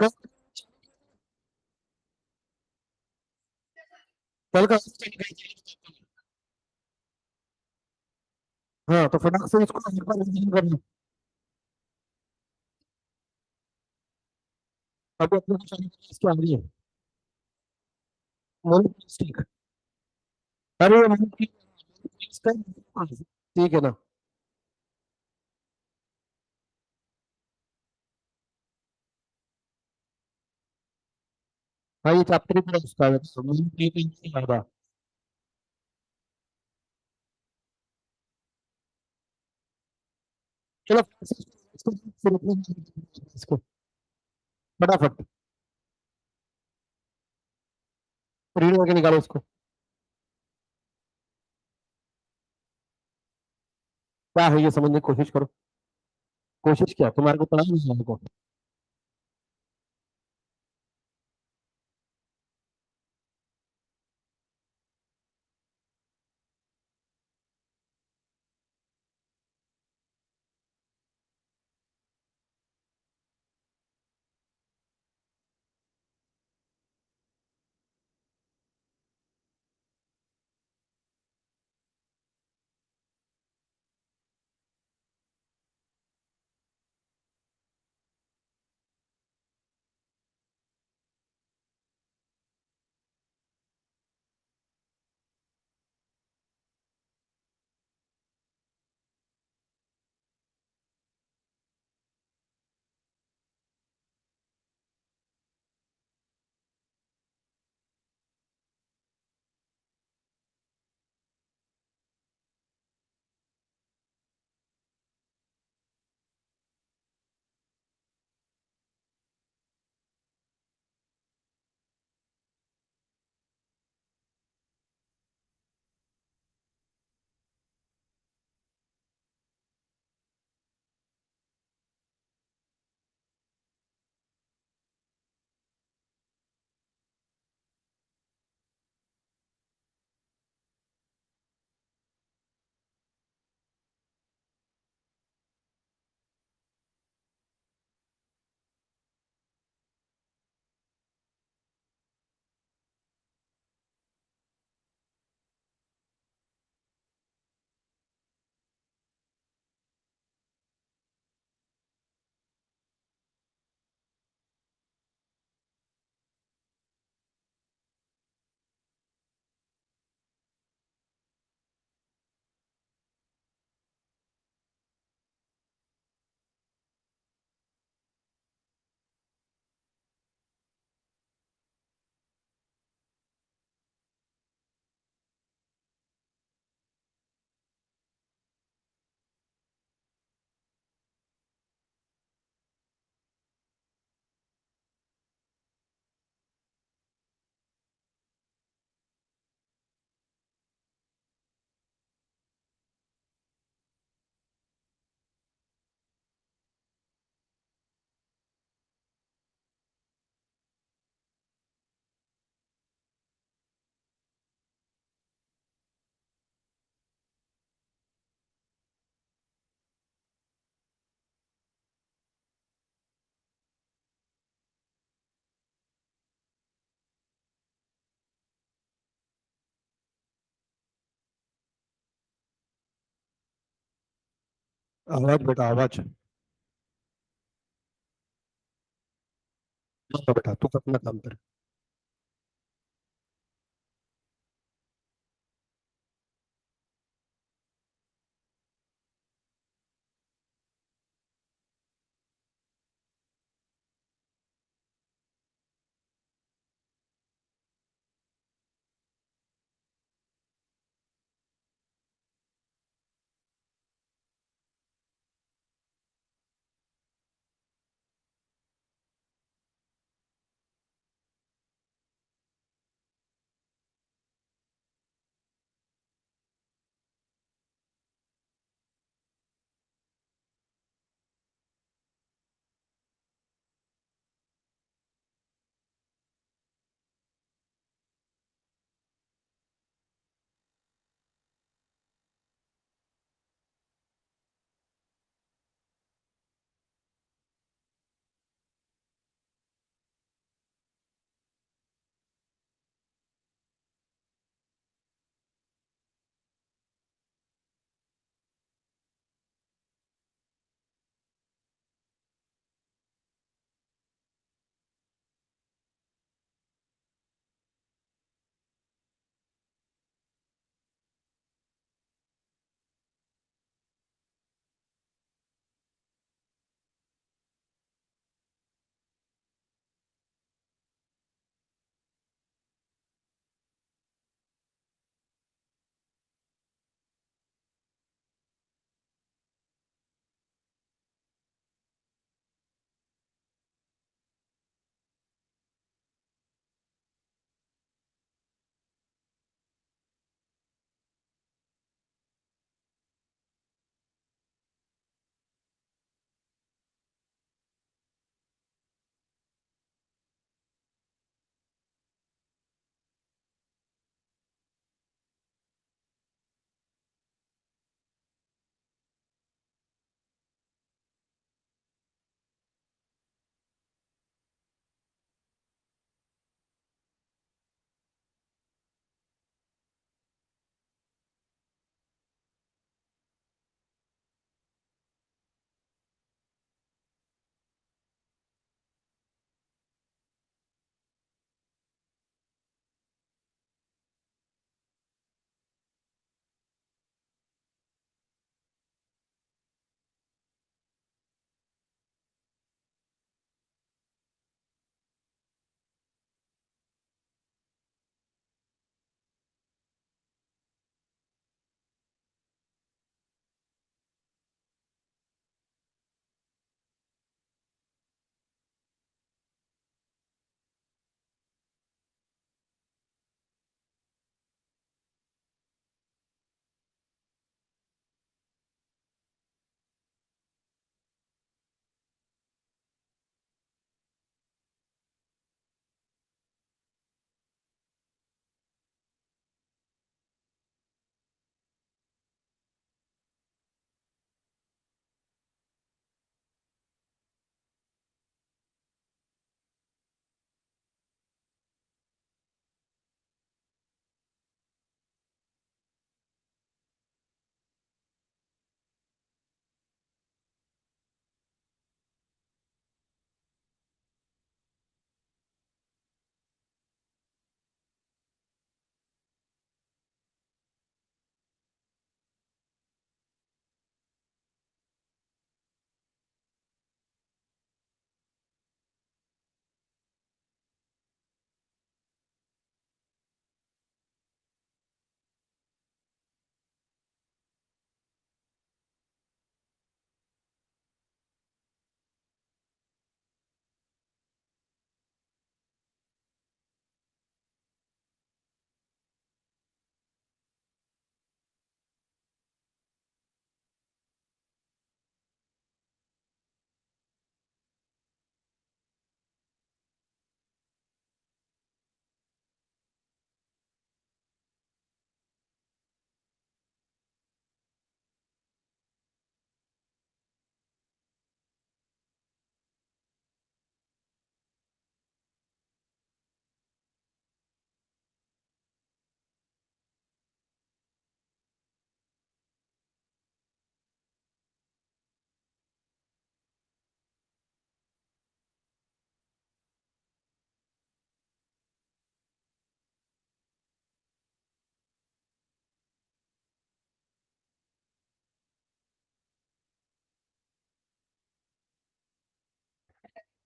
कल कल का हाँ, तो फटाक से इसको एक बार रिवीजन कर लो। अभी अपने को चैनल इसकी आ रही है। मोनोलिथिक। अरे ये मोनोलिथिक इसका ठीक है ना। हाँ, ये चैप्टर ही पूरा उसका है, तो मोनोलिथिक नहीं आएगा। चलो इसको इसको फटाफट रीड करके निकालो इसको। क्या है ये समझने की कोशिश करो। कोशिश क्या, तुम्हारे को पढ़ा नहीं है को। आवाज बेटा आवाज। हाँ बेटा तू अपना काम कर।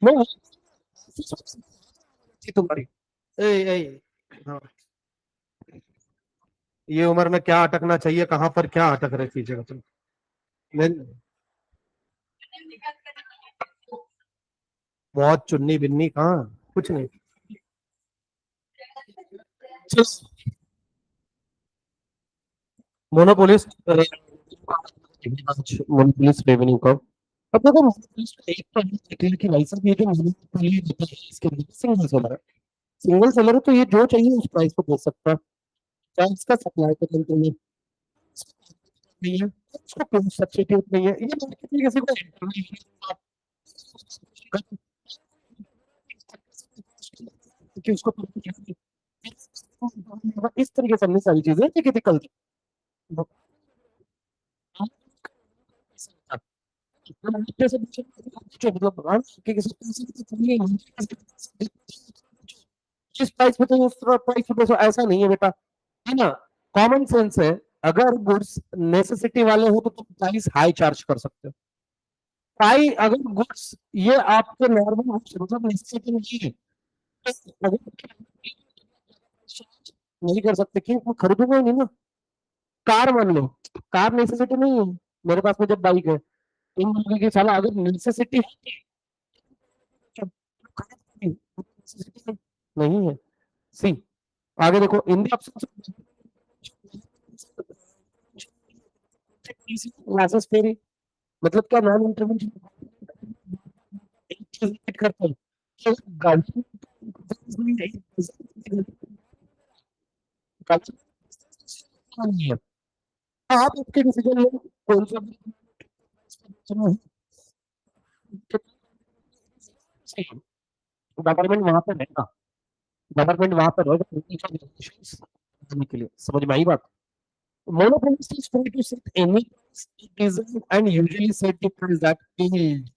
मैं तुम्हारी ए, ए, हाँ, ये उम्र में क्या अटकना चाहिए, कहाँ पर क्या अटक रही चीजें तुम। मैं बहुत चुन्नी बिन्नी कहाँ, कुछ नहीं। मोनोपोलिस मोनोपोलिस रेवेन्यू का। अब देखो मोनोपोलिस एक तो निकले कि भाई साहब ये जो मोनोपोली होता है इसके अंदर सिंगल सेलर है। सिंगल सेलर है तो ये जो चाहिए उस प्राइस को बेच सकता है, चाहे इसका सप्लाई का कंट्रोल नहीं है, उसको कोई सब्सिट्यूट नहीं है, ये मार्केट में किसी को enter नहीं है। कि उसको इस तरीके से हमने सारी चीजें टिपिकल मतलब जिस प्राइस पे तो उस प्राइस पे तो ऐसा नहीं है बेटा, है ना। कॉमन सेंस है, अगर गुड्स नेसेसिटी वाले हो तो तुम प्राइस हाई चार्ज कर सकते हो। प्राइस अगर गुड्स ये आपके नॉर्मल मतलब नेसेसिटी नहीं है, तो अगर नहीं कर सकते कि मैं खरीदूंगा ही नहीं ना। कार मान लो, कार नेसेसिटी नहीं है, मेरे पास में जब बाइक है, इन लोगों की साला अगर नेसेसिटी नहीं है। सी, आगे देखो इंडिया क्लासेस फेरी, मतलब क्या नॉन इंटरवेंशन करता है कि गाड़ी नहीं है। आप आपके डिसीजन लो कौन सा गवर्नमेंट वहां पर रहेगा, गवर्नमेंट वहां पर रहेगा के लिए, समझ में आई बात। Monopolist is free to set any design and usually set the price that yield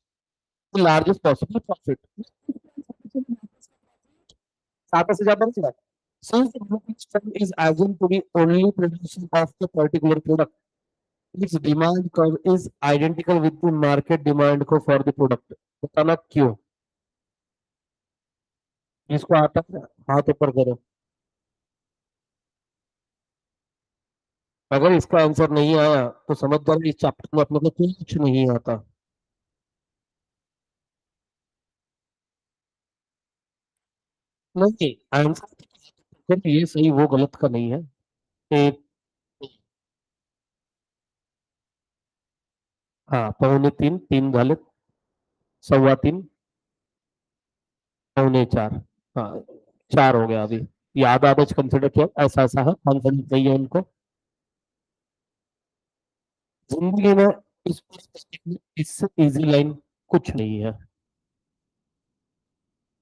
the largest possible profit. ज्यादा से ज्यादा नहीं, since the monopolist firm is assumed to be only producer of the particular product, its demand curve is identical with the market demand को for the product। बताना क्यों, इसको आता है हाथ ऊपर करो। अगर इसका आंसर नहीं आया तो समझ जाओ इस चैप्टर में अपने को कुछ नहीं आता। नहीं, आंसर ये सही वो गलत का नहीं है। एक, हाँ, पौने तीन, तीन झाले, सवा तीन, पौने चार, हाँ, चार हो गया अभी। ये आधा आधा कंसिडर किया, ऐसा ऐसा है, कॉन्फिडेंस नहीं है उनको। जिंदगी में इस इससे इजी लाइन कुछ नहीं है।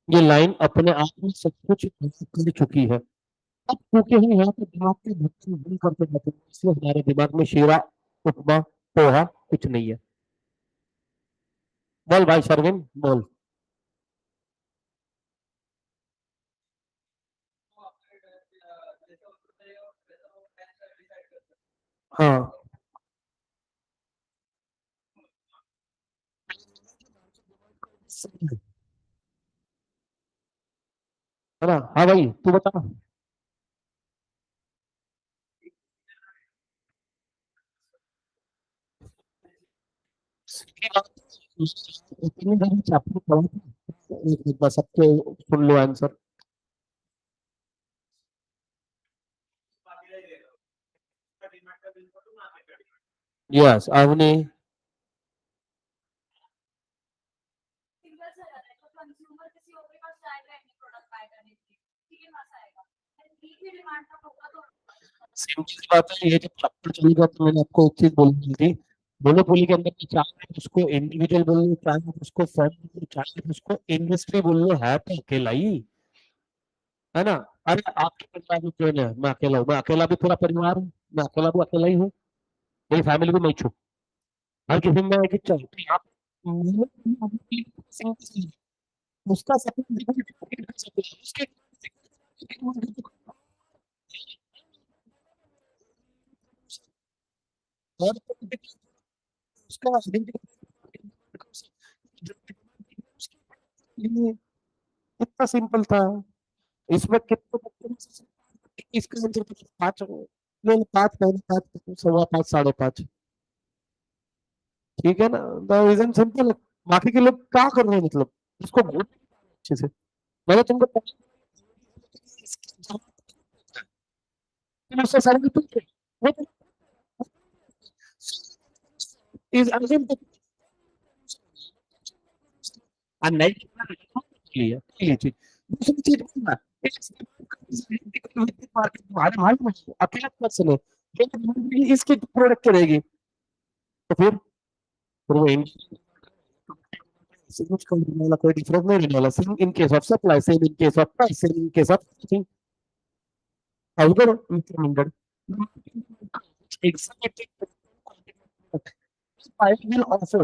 ये लाइन अपने आप में सब कुछ कर चुकी है। अब क्योंकि हम यहाँ पे दिमाग के भक्ति नहीं करते जाते हैं, इसलिए हमारे दिमाग में शीरा, उपमा, पोहा कुछ नहीं है। बोल भाई शर्विन बोल। हाँ, है ना। हाँ भाई तू बता। इतनी बड़ी चैप्टर पढ़ा था, एक बार सबके सुन लो आंसर। यस अवनी। सिंपल सी बात है, ये जब चैप्टर चलेगा तो मैंने आपको एक चीज बोली थी, मोनोपोली के अंदर की चाहे आप उसको इंडिविजुअल बोल लो, चाहे आप उसको फर्म बोल लो, चाहे आप उसको इंडस्ट्री बोल लो, है तो अकेला ही, है ना। अरे आपके परिवार में कौन है, मैं अकेला हूँ, मैं अकेला भी पूरा परिवार हूँ, मैं अकेला भी अकेला ही हूँ, मेरी फैमिली भी नहीं छू, हर किसी में एक चल तो आप उसका सपना उसके और उसका ये इतना सिंपल था। इसमें कितने बच्चे इसका आंसर पता? पांच नहीं, पांच पहले, पांच, सवा पांच, साढ़े पांच। ठीक है ना? द रीजन सिंपल है। बाकी के लोग क्या कर रहे हैं, मतलब इसको घोट अच्छे से। मैंने तुमको उससे सारे पूछे इज नहीं लिए ये चीज। दूसरी चीज बोलना, मार्केट तुम्हारे मालूम है, अकेला पर्सन है, ये इसकी प्रोडक्ट रहेगी, तो फिर वो कुछ करने वाला कोई डिफरेंस नहीं रहने वाला। Same in case of supply, same in case of price, same in case of अवगर incremented exactly I will offer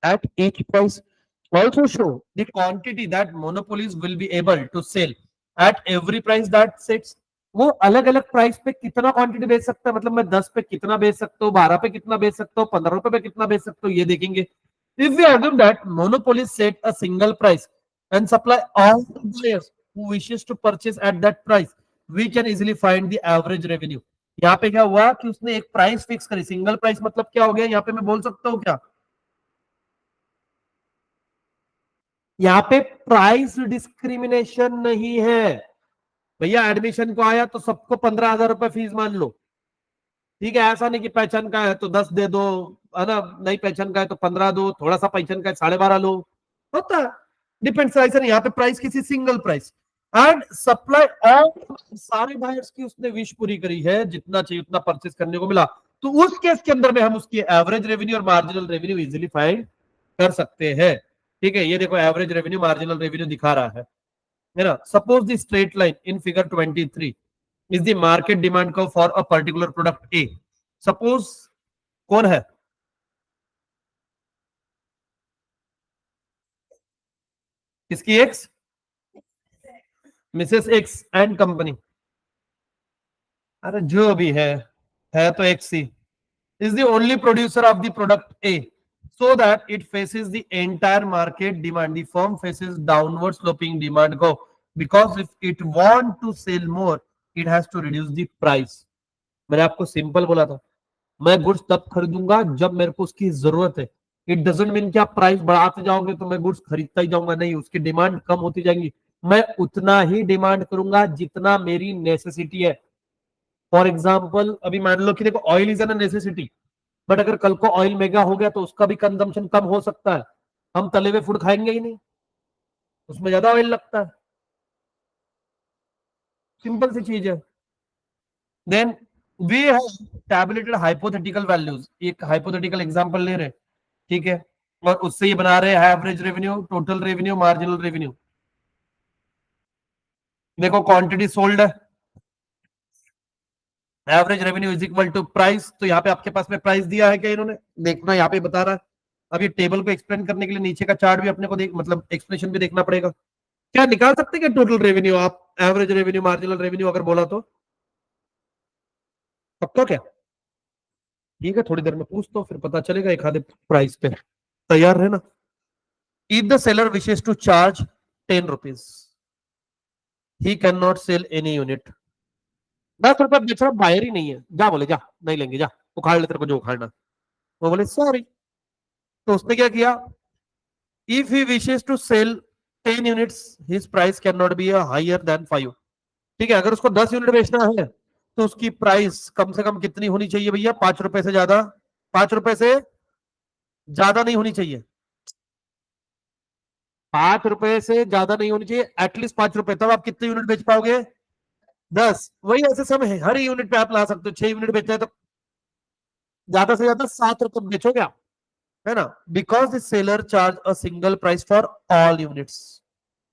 at each price. Also show the quantity that monopolies will be able to sell at every price that sets. वो अलग अलग price पे कितना quantity बेच सकता है, मतलब मैं 10 पे कितना बेच सकता हूँ, 12 पे कितना बेच सकता हूँ, 15 रुपए पे कितना बेच सकता हूँ, ये देखेंगे। If we assume that monopolies set a single price and supply all the buyers who wishes to purchase at that price, we can easily find the average revenue. यहाँ पे क्या हुआ कि उसने एक प्राइस फिक्स करी। सिंगल प्राइस मतलब क्या हो गया, यहाँ पे मैं बोल सकता हूँ क्या, यहाँ पे प्राइस डिस्क्रिमिनेशन नहीं है भैया। एडमिशन को आया तो सबको 15,000 रुपए फीस मान लो, ठीक है। ऐसा नहीं कि पहचान का है तो 10 दे दो, है ना, नहीं पहचान का है तो 15 दो, थोड़ा सा पहचान का है 12.5 लो, होता है। डिपेंड्स, ऐसा नहीं। यहाँ पे प्राइस किसी single price and supply all, सारे बायर्स की उसने विश पूरी करी है, जितना चाहिए उतना परचेस करने को मिला। तो उस केस के अंदर में हम उसकी एवरेज रेवेन्यू और मार्जिनल रेवेन्यू इजीली फाइंड कर सकते हैं। ठीक है, ये देखो एवरेज रेवेन्यू मार्जिनल रेवेन्यू दिखा रहा है ना। Suppose the straight line in figure 23 is the market demand curve for a particular product A. Suppose कौन है, किसकी x, Mrs x and company, अरे जो भी है तो x he is the only producer of the product A, so that it faces the entire market demand. The firm faces downward sloping demand curve because if it want to sell more, it has to reduce the price. मैंने आपको simple बोला था, मैं goods तब खरीदूंगा जब मेरे को उसकी जरूरत है। इट डजेंट मीन कि आप प्राइस बढ़ाते जाओगे तो मैं गुड्स खरीदता ही जाऊंगा, नहीं, उसकी डिमांड कम होती जाएगी। मैं उतना ही डिमांड करूंगा जितना मेरी नेसेसिटी है। फॉर एग्जाम्पल अभी मान लो कि देखो oil is an necessity, but अगर कल को ऑयल महंगा हो गया तो उसका भी कंजम्पशन कम हो सकता है। हम तले हुए फूड खाएंगे ही नहीं, उसमें ज्यादा ऑयल लगता है। सिंपल सी चीज है। Then we have tabulated hypothetical values, एक हाइपोथेटिकल एग्जांपल ले रहे हैं, ठीक है, और उससे ये बना रहे हैं average revenue, total revenue, marginal revenue. देखो क्वांटिटी सोल्ड है, average revenue is equal to price. तो यहाँ पे आपके पास में प्राइस दिया है क्या इन्होंने, देखना यहाँ पे बता रहा है। अब ये टेबल को एक्सप्लेन करने के लिए नीचे का चार्ट भी अपने को देख, मतलब एक्सप्लेनेशन भी देखना पड़ेगा। क्या निकाल सकते हैं क्या टोटल रेवेन्यू आप, एवरेज रेवेन्यू, मार्जिनल रेवेन्यू अगर बोला तो? पक्का क्या? ठीक है, थोड़ी देर में पूछता हूँ, फिर पता चलेगा एक आधे प्राइस पे। तैयार है ना? If the seller wishes to charge 10 rupees, he can not sell any unit. 10 रुपए बेच रहा, बायर ही नहीं है, जा बोले जा, नहीं लेंगे, जा उखाड़ ले तेरे को जो उखाड़ना। वो बोले सॉरी। तो उसने क्या किया, if he wishes to sell 10 units, his price can not be higher than 5। ठीक है, अगर उसको 10 यूनिट बेचना है तो उसकी प्राइस कम से कम कितनी होनी चाहिए भैया, 5 रुपए से ज्यादा, 5 रुपए से ज्यादा नहीं होनी चाहिए, 5 रुपए से ज्यादा नहीं होनी चाहिए, एटलीस्ट 5 रुपए। तब आप कितने यूनिट बेच पाओगे, 10। वही ऐसे सब है, हर यूनिट पे आप ला सकते हो। 6 यूनिट बेचना है तो ज्यादा से ज्यादा 7 रुपए बेचोगे आप, है ना। Because the seller charge a single price for all units.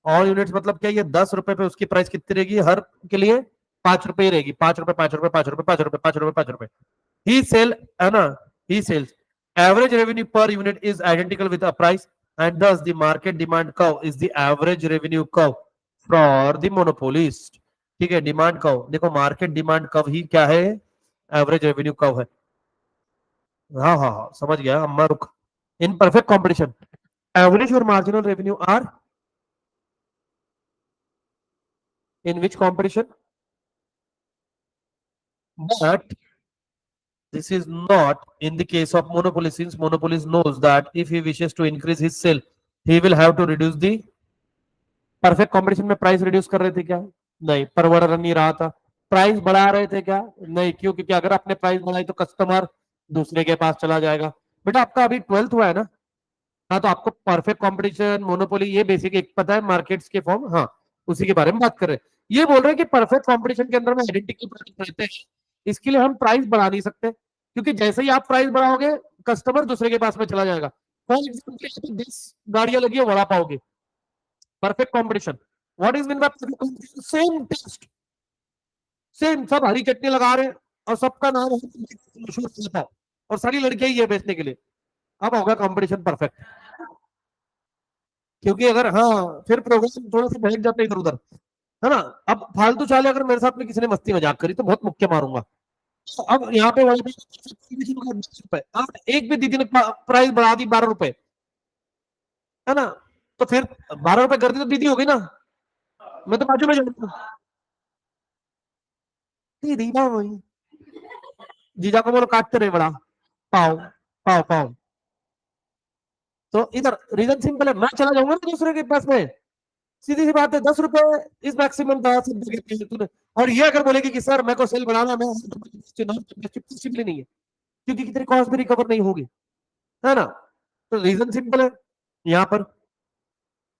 All units मतलब क्या, ये 10 रुपए पे उसकी प्राइस कितनी रहेगी, हर के लिए 5 रुपए रहेगी। 5 रुपए, 5 रुपए, 5 रुपए, 5 रुपए, 5 रुपए, 5 रुपए। ही सेल, है ना, ही सेल्स, एवरेज रेवेन्यू पर unit is identical with a price and thus the market demand curve is the average revenue curve for the monopolist। ठीक है, डिमांड कर्व देखो, मार्केट डिमांड कर्व ही क्या है, एवरेज रेवेन्यू कर्व है। हाँ हाँ हाँ, समझ गया अम्मा, रुक। इन परफेक्ट कॉम्पिटिशन एवरेज और marginal revenue are In which competition? But this is not in the case of monopoly, since monopoly knows that if he wishes to increase his sale, he will have to reduce the. Perfect competition में price reduce कर रहे थे क्या? नहीं, पर बढ़ नहीं रहा था। प्राइस बढ़ा रहे थे क्या? नहीं, क्यों? क्योंकि अगर आपने प्राइस बढ़ाई तो कस्टमर दूसरे के पास चला जाएगा। बेटा आपका अभी 12th हुआ है ना? हाँ, तो आपको परफेक्ट कंपटीशन, मोनोपोली, ये बेसिक एक पता है, मार्केट्स के फॉर्म, हाँ, उसी के बारे में बात कर रहे हैं। ये बोल रहे हैं कि परफेक्ट कंपटीशन के अंदर में आइडेंटिकल प्रोडक्ट रहते हैं, इसके लिए हम प्राइस बढ़ा नहीं सकते, क्योंकि जैसे ही आप प्राइस बढ़ाओगे कस्टमर दूसरे के पास में चला जाएगा। फॉर एग्जाम्पल 10 गाड़ियां लगी है वड़ा पाव की, perfect competition. What is mean by perfect competition? Same taste, same, सब हरी चटनी लगा रहे हैं और सबका नाम है और सारी लड़कियां ही है बेचने के लिए। अब होगा कंपटीशन परफेक्ट। क्योंकि अगर, हाँ, फिर प्रोग्राम थोड़ा सा बहक जाते इधर उधर, है ना? अब फालतू चाले अगर मेरे साथ में किसी ने मस्ती मजाक करी तो बहुत मुक्के मारूंगा। तो अब यहाँ पे वाले 10 रुपए, आप एक भी दीदी ने प्राइस बढ़ा दी 12 रुपए, है ना? तो फिर 12 रुपए कर दी तो दीदी हो गई ना, मैं तो बाजू में जाऊंगा, दीदी भाई, जीजा को बोलो काटते रहे बड़ा पाव, पाव पाव। तो इधर रीजन सिंपल है, मैं चला जाऊंगा ना दूसरे के पास में, सीधी सी बात है। 10 रुपए इस मैक्सिमम था तूने, और ये अगर बोलेगी कि सर मेरे को सेल बढ़ाना, मैं पॉसिबल नहीं है, क्योंकि तेरी कॉस्ट भी रिकवर नहीं होगी, है ना? तो रीजन सिंपल है यहाँ पर।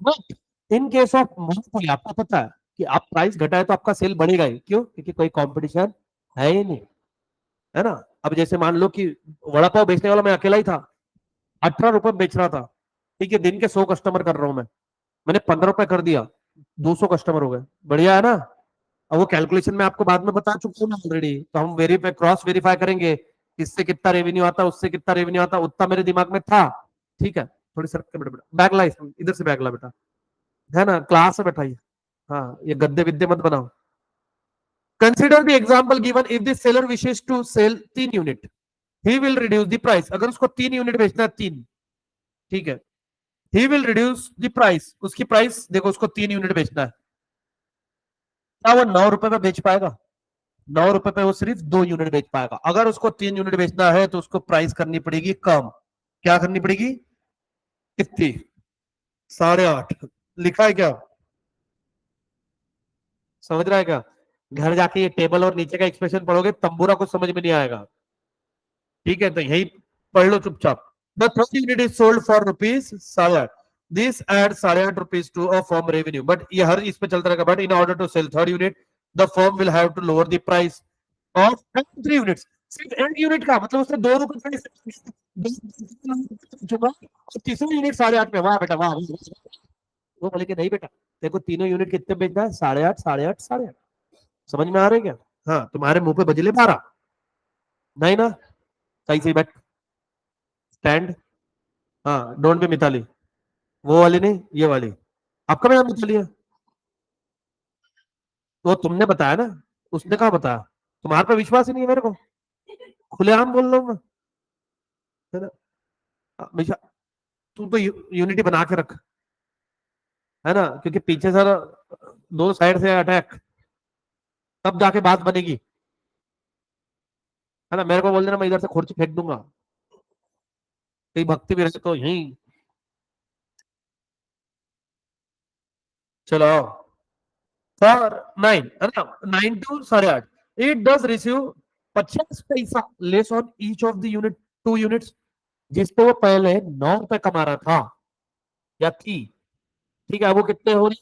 But in case of monopoly आपको पता है कि आप प्राइस घटाए तो आपका सेल बढ़ेगा ही, क्यों? क्योंकि कोई कंपटीशन है ही नहीं, है ना? अब जैसे मान लो कि वड़ा पाव बेचने वाला मैं अकेला ही था, 18 रुपए बेच रहा था, ठीक है, दिन के 100 कस्टमर कर रहा हूं मैं, मैंने 15 रुपए कर दिया, 200 कस्टमर हो गए, बढ़िया है ना? अब वो कैलकुलेशन में आपको बाद में बता चुका हूँ ना ऑलरेडी, तो हम वेरीफाई, क्रॉस वेरीफाई करेंगे, इससे कितना रेवेन्यू आता, उससे कितना रेवेन्यू आता, उतना मेरे दिमाग में था, ठीक है? थोड़ी सर के बेटा, बैग ला, इधर से बैग ला बेटा, है ना? क्लास में बैठाइए, हाँ, ये गद्दे विद्दे मत बनाओ। Consider the example given, if the seller wishes to sell 3 unit, he will reduce the price. अगर उसको 3 यूनिट बेचना है, 3, ठीक है, he will reduce the price, उसकी प्राइस देखो, उसको 3 यूनिट बेचना है, क्या वो 9 रुपए में बेच पाएगा? 9 रुपए पे वो सिर्फ 2 यूनिट बेच पाएगा। अगर उसको 3 यूनिट बेचना है तो उसको प्राइस करनी पड़ेगी कम। क्या करनी पड़ेगी? कितनी? 8.5। लिखा है क्या? समझ रहा है क्या? घर जाके ये टेबल और नीचे का एक्सप्रेशन पढ़ोगे, तंबूरा कुछ समझ में नहीं आएगा, ठीक है? तो यही पढ़ लो चुपचाप। The third unit is sold for ₹8.5, this add ₹8.5 to a firm revenue, but ये हर इस पे चलता रहेगा। But in order to sell third unit, the firm will have to lower the price of 3 units. सिर्फ 1 यूनिट का मतलब उसने ₹2 चुका, और तीसरा यूनिट 8.5 में। वाह बेटा वाह। वो बोले कि नहीं बेटा, देखो तीनों यूनिट कितने बेचना है? 8.5, 8.5, 8.5। समझ में आ रहा है क्या? हाँ, तुम्हारे मुंह पे बजले 12, नहीं ना? सही सही बैठ, स्टैंड, हाँ, डोंट बी मिताली, वो वाली नहीं, ये वाली। आपका नाम मिताली है? वो तुमने बताया ना, उसने कहा बताया? तुम्हारे पे विश्वास ही नहीं है मेरे को, खुलेआम बोल रहा हूँ मैं, है ना? हमेशा तू तो यूनिटी बना के रख, है ना? क्योंकि पीछे सर दो साइड से अटैक, तब जाके बात बनेगी, है ना? मेरे को बोल देना, मैं इधर से खुर्ची फेंक दूंगा, कहीं भक्ति भी रहे तो यही। चलो, फॉर 9, है ना, 9 to 8.5, इट डज रिसीव 50 पैसा less on each of the unit, 2 units, जिस पे वो पहले 9 रुपए कमा रहा था या थी, ठीक है? वो कितने हो रही?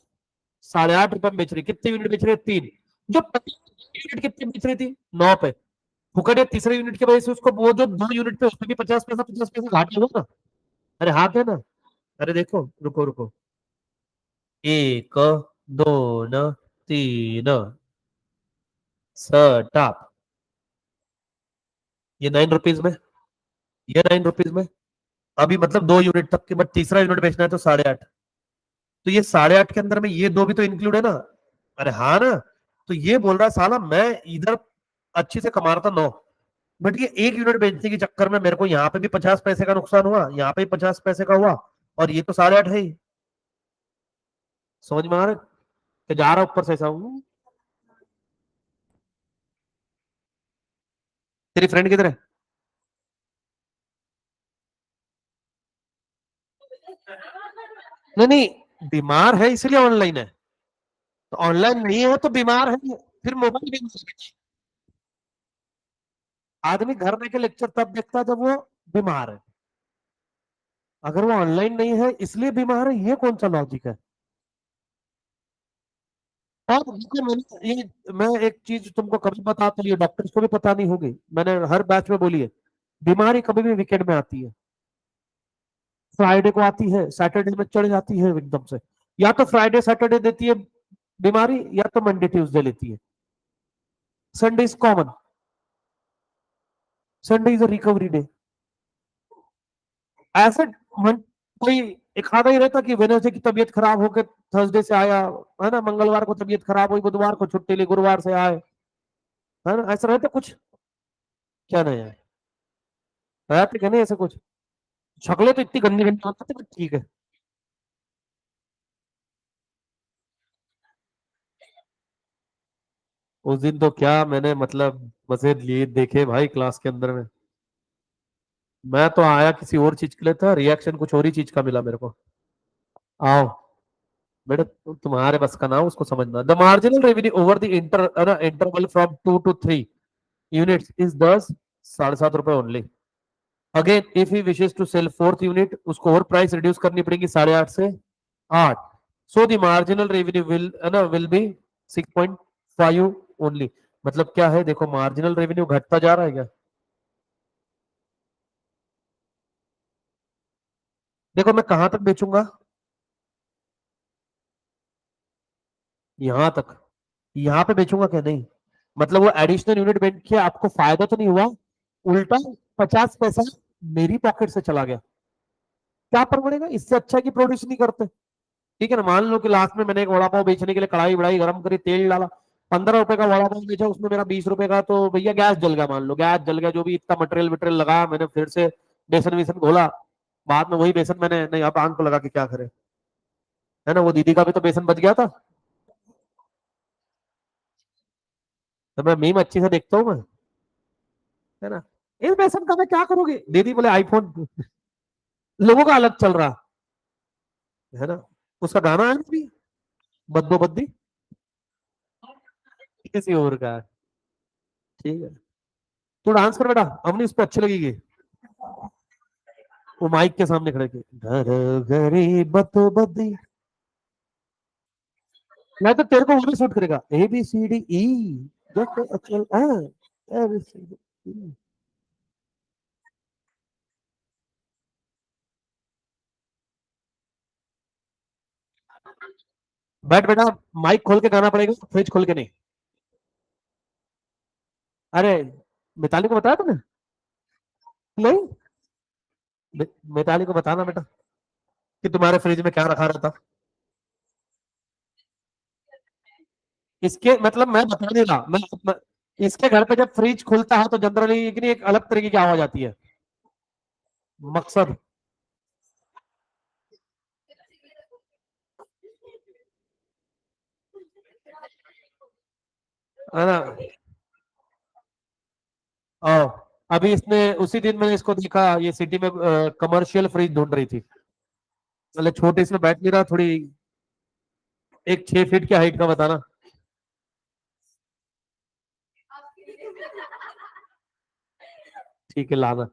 8.5 रुपए में बेच रही। कितने यूनिट बेच रहे? 3। जो यूनिट कितने बेच रही थी? 9 पे। फुकट है तीसरे यूनिट की वजह से उसको, वो जो 2 यूनिट पे उसमें भी 50 पैसा, 50 पैसा घाटा हुआ ना? अरे हाथ है ना? अरे देखो, रुको रुको, 1, 2, 3, स्टॉप। ये 9 रुपीज में, ये 9 रुपीज में, अभी मतलब 2 यूनिट तक के, बट तीसरा यूनिट बेचना है तो 8.5। तो ये 8.5 के अंदर में ये दो भी तो इंक्लूड है ना? अरे हाँ ना? तो ये बोल रहा है साला, मैं इधर अच्छी से कमा रहा था 9, बट ये 1 यूनिट बेचने के चक्कर में मेरे को यहाँ पे भी 50 पैसे का नुकसान हुआ, यहाँ पे 50 पैसे का हुआ, और ये तो 8.5 है ही। समझ में आ रहा है कि जा रहा ऊपर से ऐसा हूँ? तेरी फ्रेंड किधर है? नहीं नहीं, बीमार है इसलिए ऑनलाइन है। तो ऑनलाइन नहीं है तो बीमार है, फिर मोबाइल भी नहीं है। आदमी घर में के लेक्चर तब देखता है जब वो बीमार है। अगर वो ऑनलाइन नहीं है इसलिए बीमार है, ये कौन सा लॉजिक है? और देखो मैं एक चीज तुमको कभी बताता हूँ, ये डॉक्टर्स को भी पता नहीं होगी, मैंने हर बैच में बोली है। बीमारी कभी भी वीकेंड में आती है। फ्राइडे को आती है, सैटरडे में चढ़ जाती है एकदम से। या तो फ्राइडे सैटरडे देती है बीमारी, या तो मंडे ट्यूसडे लेती है। Sunday is common. Sunday is a recovery day. ऐसे मन, कोई एक आधा ही रहता कि वेडनेसडे की तबीयत खराब होकर थर्सडे से आया, है ना, मंगलवार को तबीयत खराब हुई, बुधवार को छुट्टी ली, गुरुवार से आए, है ना, ऐसा रहता कुछ? क्या नहीं है, रहते क्या नहीं ऐसा कुछ? शक्लें तो इतनी गंदी गंदी होती थी, ठीक है। उस दिन तो क्या मैंने मतलब मजे लिए देखे भाई क्लास के अंदर में। मैं तो आया किसी और चीज के लिए था, रिएक्शन कुछ और ही चीज का मिला मेरे को। आओ बेटा, तुम्हारे बस का ना हो, उसको समझना। The marginal revenue over the interval from 2 to 3 units is 10, ₹7.5 only. Again if he wishes to sell fourth unit, उसको और प्राइस रिड्यूस करनी पड़ेगी 8.5 से 8। So the marginal revenue will be 6.5 only. मतलब क्या है, देखो मार्जिनल रेवेन्यू घटता जा रहा है क्या? देखो मैं कहां तक बेचूंगा, यहां तक। यहां पे बेचूंगा क्या? नहीं। मतलब वो एडिशनल यूनिट बेच के आपको फायदा तो नहीं हुआ, उल्टा 50 पैसा मेरी पॉकेट से चला गया। क्या पर पड़ेगा? इससे अच्छा है कि प्रोड्यूस नहीं करते। ठीक है ना, मान लो कि लास्ट में मैंने एक वड़ा पाव बेचने के लिए कढ़ाई बड़ाई गर्म करी, तेल डाला, 15 रुपए का वड़ा पाव बेचा, उसमें मेरा 20 रुपए का, तो भैया गैस जल गया, मान लो गैस जल गया, जो भी इतना मटेरियल वटेरियल लगा, मैंने फिर से बेसन वेसन घोला। बाद में वही बेसन मैंने नहीं, अब आंख को लगा के क्या करे, है ना, वो दीदी का भी तो बेसन बच गया था। तो मैं मीम अच्छी से देखता हूँ मैं, है ना। इस बेसन का मैं क्या करोगे, दीदी बोले आईफोन। लोगों का अलग चल रहा है ना। उसका गाना है भी, बद्दो बद्दी, किसी और का है। ठीक है, तू डांस कर बेटा, हमने इस पे अच्छी लगेगी। वो माइक के सामने खड़े के घर घरी बतो बदी। मैं तो तेरे को वो भी शूट करेगा, ABCDE, बैठ बेटा, माइक खोल के गाना पड़ेगा, फ्रिज खोल के नहीं। अरे मिताली को बताया तुमने? नहीं, मिताली को बताना बेटा कि तुम्हारे फ्रिज में क्या रखा रहता। इसके मतलब मैं बता नहीं रहा, इसके घर पे जब फ्रिज खुलता है तो जनरली एक अलग तरीके की आवाज आती है। मकसद, है ना। आओ, अभी इसने उसी दिन मैंने इसको देखा, ये सिटी में कमर्शियल फ्रिज ढूंढ रही थी। मतलब छोटे इसमें बैठ नहीं रहा, थोड़ी एक 6 फीट की हाइट का बताना। ठीक है लाना,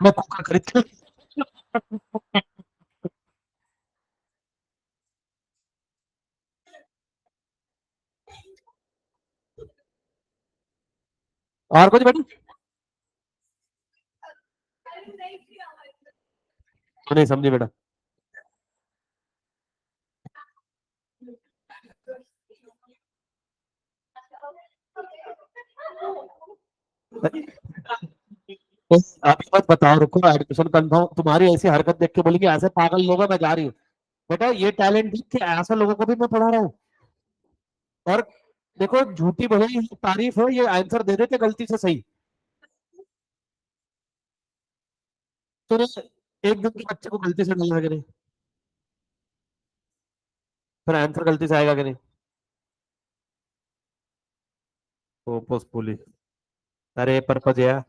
मैं कुकर खरीद के। और कुछ बेटा? नहीं समझे बेटा। तो अभी मत बताओ, रुको, एडमिशन कंफर्म, तुम्हारी ऐसी हरकत देख के बोलेगी ऐसे पागल लोग हैं, मैं जा रही हूँ। बेटा ये टैलेंट देख के ऐसे लोगों को भी मैं पढ़ा रहा हूँ। और देखो, झूठी भले ही तारीफ हो, ये आंसर दे देते गलती से सही। तो एक दिन के बच्चे को गलती से डालना कि नहीं, फिर आंसर गलती से आएगा कि नहीं? पोपस पुलिस। अरे पर्पज यार,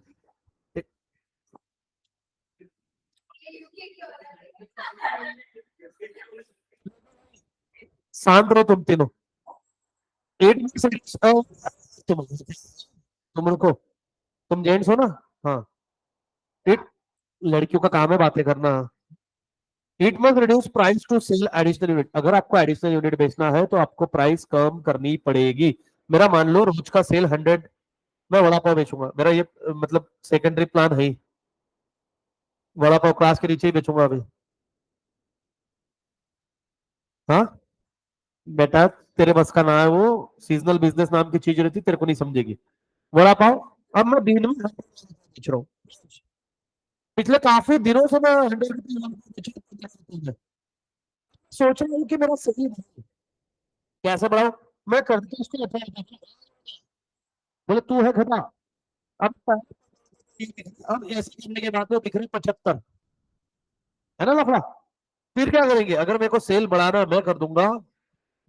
शांत रहो तुम तीनों। 8 तुम तुम रुको, तुम जेंट्स हो ना? हाँ। इट लड़कियों का काम है बातें करना। It must reduce price to sell additional unit. अगर आपको एडिशनल यूनिट बेचना है तो आपको प्राइस कम करनी पड़ेगी। मेरा मान लो रोज का सेल 100, मैं वड़ा पाव बेचूंगा, मेरा ये मतलब सेकेंडरी प्लान है ही, वड़ा पाव क्लास के नीचे ही बेचूंगा अभी। हाँ बेटा, तेरे बस का ना है वो, सीजनल बिजनेस नाम की चीज रहती, तेरे को नहीं समझेगी। वड़ा पाव अब मैं दिन में बेच रहा हूँ, पिछले काफी दिनों से मैं 100 रुपीज सोच रहा हूँ कि मेरा सही है। कैसे बढ़ाऊं? मैं करती उसको बोले तू है घटा। अब अब ऐसे करने के बाद में दिख रहे 75, है ना लफड़ा? फिर क्या करेंगे? अगर मेरे को सेल बढ़ाना है, मैं कर दूंगा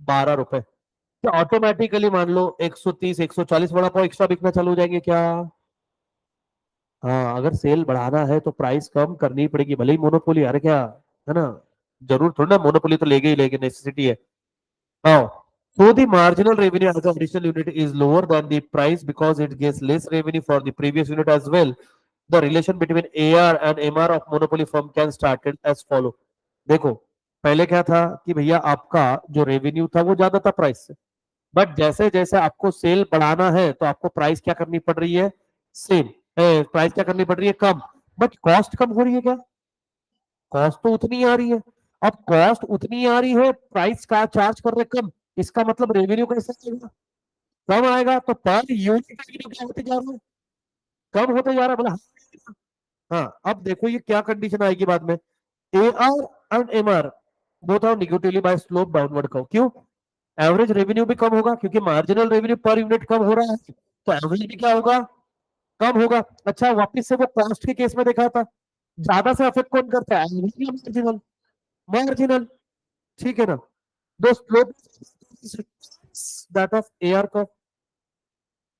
12 रुपए, तो ऑटोमेटिकली मान लो 130 140 वड़ा पाव एक्स्ट्रा बिकना चालू हो जाएंगे क्या? हाँ, अगर सेल बढ़ाना है तो प्राइस कम करनी पड़ेगी, भले ही मोनोपोली, अरे क्या, है ना? जरूर थोड़ा ना मोनोपोली तो लेगे ही लेगे, नेसेसिटी है। हाँ, so the marginal revenue as an additional unit is lower than the price because it gets less revenue for the previous unit as well. The relation between AR and MR of monopoly firm can started as follow. देखो, पहले क्या था कि भैया आपका जो revenue था वो ज्यादा था प्राइस से, बट जैसे जैसे आपको सेल बढ़ाना है तो आपको प्राइस क्या करनी पड़ रही है? सेम। प्राइस क्या करनी पड़ रही है? कम। बट कॉस्ट कम हो रही है क्या? कॉस्ट तो उतनी आ रही है। अब कॉस्ट उतनी आ रही है, प्राइस का चार्ज कर रहे कम, इसका मतलब रेवेन्यू कैसे आएगा? कम आएगा, तो पर यूनिट रेवेन्यू क्या होते जा रहा है? कम होते जा रहा है, बोला। हाँ, अब देखो ये क्या कंडीशन आएगी बाद में। A R and M R both are negatively by slope downward curve. क्यों? एवरेज रेवेन्यू भी कम होगा क्योंकि मार्जिनल रेवेन्यू पर यूनिट कम हो रहा है, तो एवरेज भी क्या होगा? कम होगा। अच्छा, वापिस से वो कॉस्ट के केस में देखा था, ज्यादा से अफेक्ट कौन करता है? मार्जिनल। मार्जिनल, ठीक है ना? दो slope that of A R curve,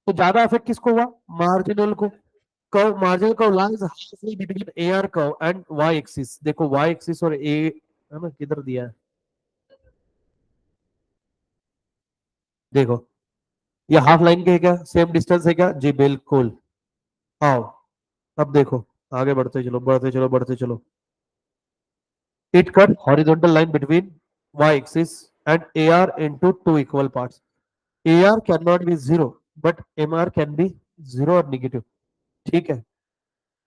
तो ज्यादा इफेक्ट किसको हुआ? मार्जिनल को। Curve, marginal curve lies halfway between A R curve and Y axis. देखो वाई एक्सिस और ए, है ना, किधर दिया है? देखो, ये हाफ लाइन के है क्या? सेम डिस्टेंस है क्या? जी बिल्कुल। आओ, अब देखो, आगे बढ़ते चलो बढ़ते चलो बढ़ते चलो। It cut horizontal line between Y axis and A R into two equal parts. A R can not be zero, but M R can be zero और निगेटिव। ठीक है,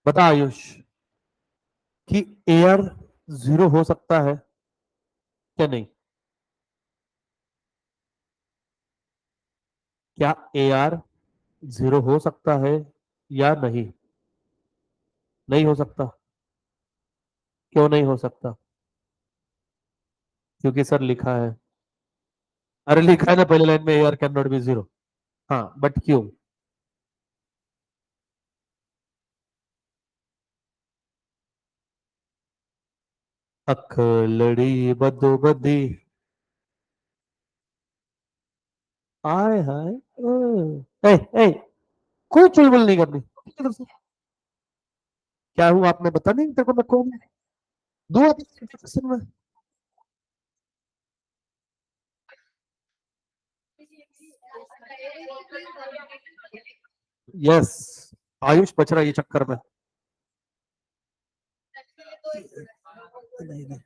बता आयुष कि ए आर जीरो हो सकता है क्या नहीं? क्या ए आर जीरो हो सकता है या नहीं? नहीं हो सकता। क्यों नहीं हो सकता? क्योंकि सर लिखा है। अरे लिखा है ना पहले लाइन में, A R can not be zero. हाँ, बट क्यों? अख लड़ी बदो बदी, आय हाय। ए, ए, कोई चुलबुल नहीं करनी। क्या हूँ आपने बता नहीं तेरे को मैं कौन हूँ? दो इंट्रोडक्शन में। यस, आयुष बच रहा है ये चक्कर में। नहीं नहीं,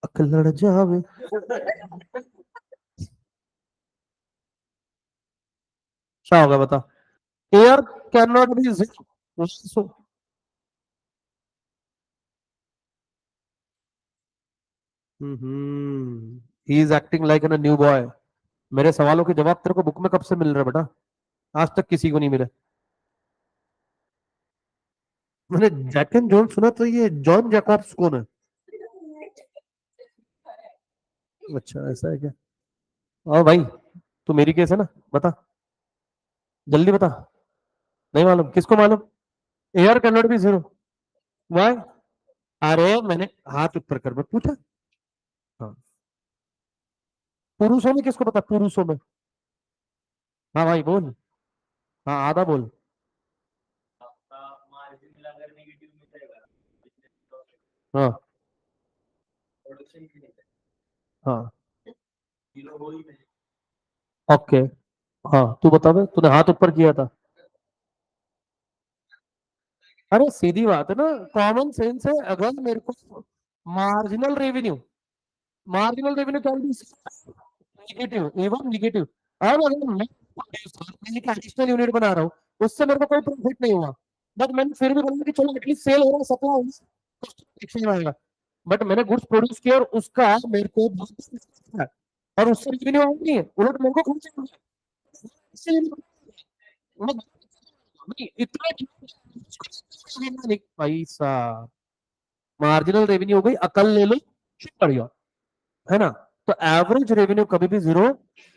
अख लड़ जावे। क्या होगा बता? Air can not be zero. He is acting like an new boy. मेरे सवालों के जवाब तेरे को बुक में कब से मिल रहे हैं बेटा? आज तक किसी को नहीं मिले। मैंने जैक एंड जॉन सुना, तो ये जॉन जैकब्स कौन है? अच्छा ऐसा है क्या? और भाई, तू मेरी केस है ना, बता, जल्दी बता। नहीं मालूम? किसको मालूम? A R can not be zero. Why? अरे मैंने हाथ ऊपर कर मैं पूछा, हाँ, पुरुषों में किसको पता, पुरुषों में? हाँ भाई बोल। हाँ आधा बोल। हाँ हाँ ओके। हाँ तू बता दे, तूने हाथ ऊपर किया था। अरे सीधी बात है ना, कॉमन सेंस है। अगर मेरे को मार्जिनल रेवेन्यू, मार्जिनल रेवेन्यू क्या, नेगेटिव एवं नेगेटिव। अब अगर मैं एक एडिशनल यूनिट बना रहा हूँ, उससे मेरे को कोई प्रॉफिट नहीं हुआ, बट मैंने फिर भी बोला कि चलो एटलीस्ट सेल हो रहा है, सप्लाई हो रहा है, आएगा। बट मैंने गुड्स प्रोड्यूस किया और उसका मेरे को है, और उससे रेवेन्यू आया नहीं है, उलट मेरे को खर्च हो गया। इसलिए नहीं, इतना नहीं पैसा। मार्जिनल रेवेन्यू हो गई, अकल ले लो, बढ़िया, है ना? तो एवरेज रेवेन्यू कभी भी जीरो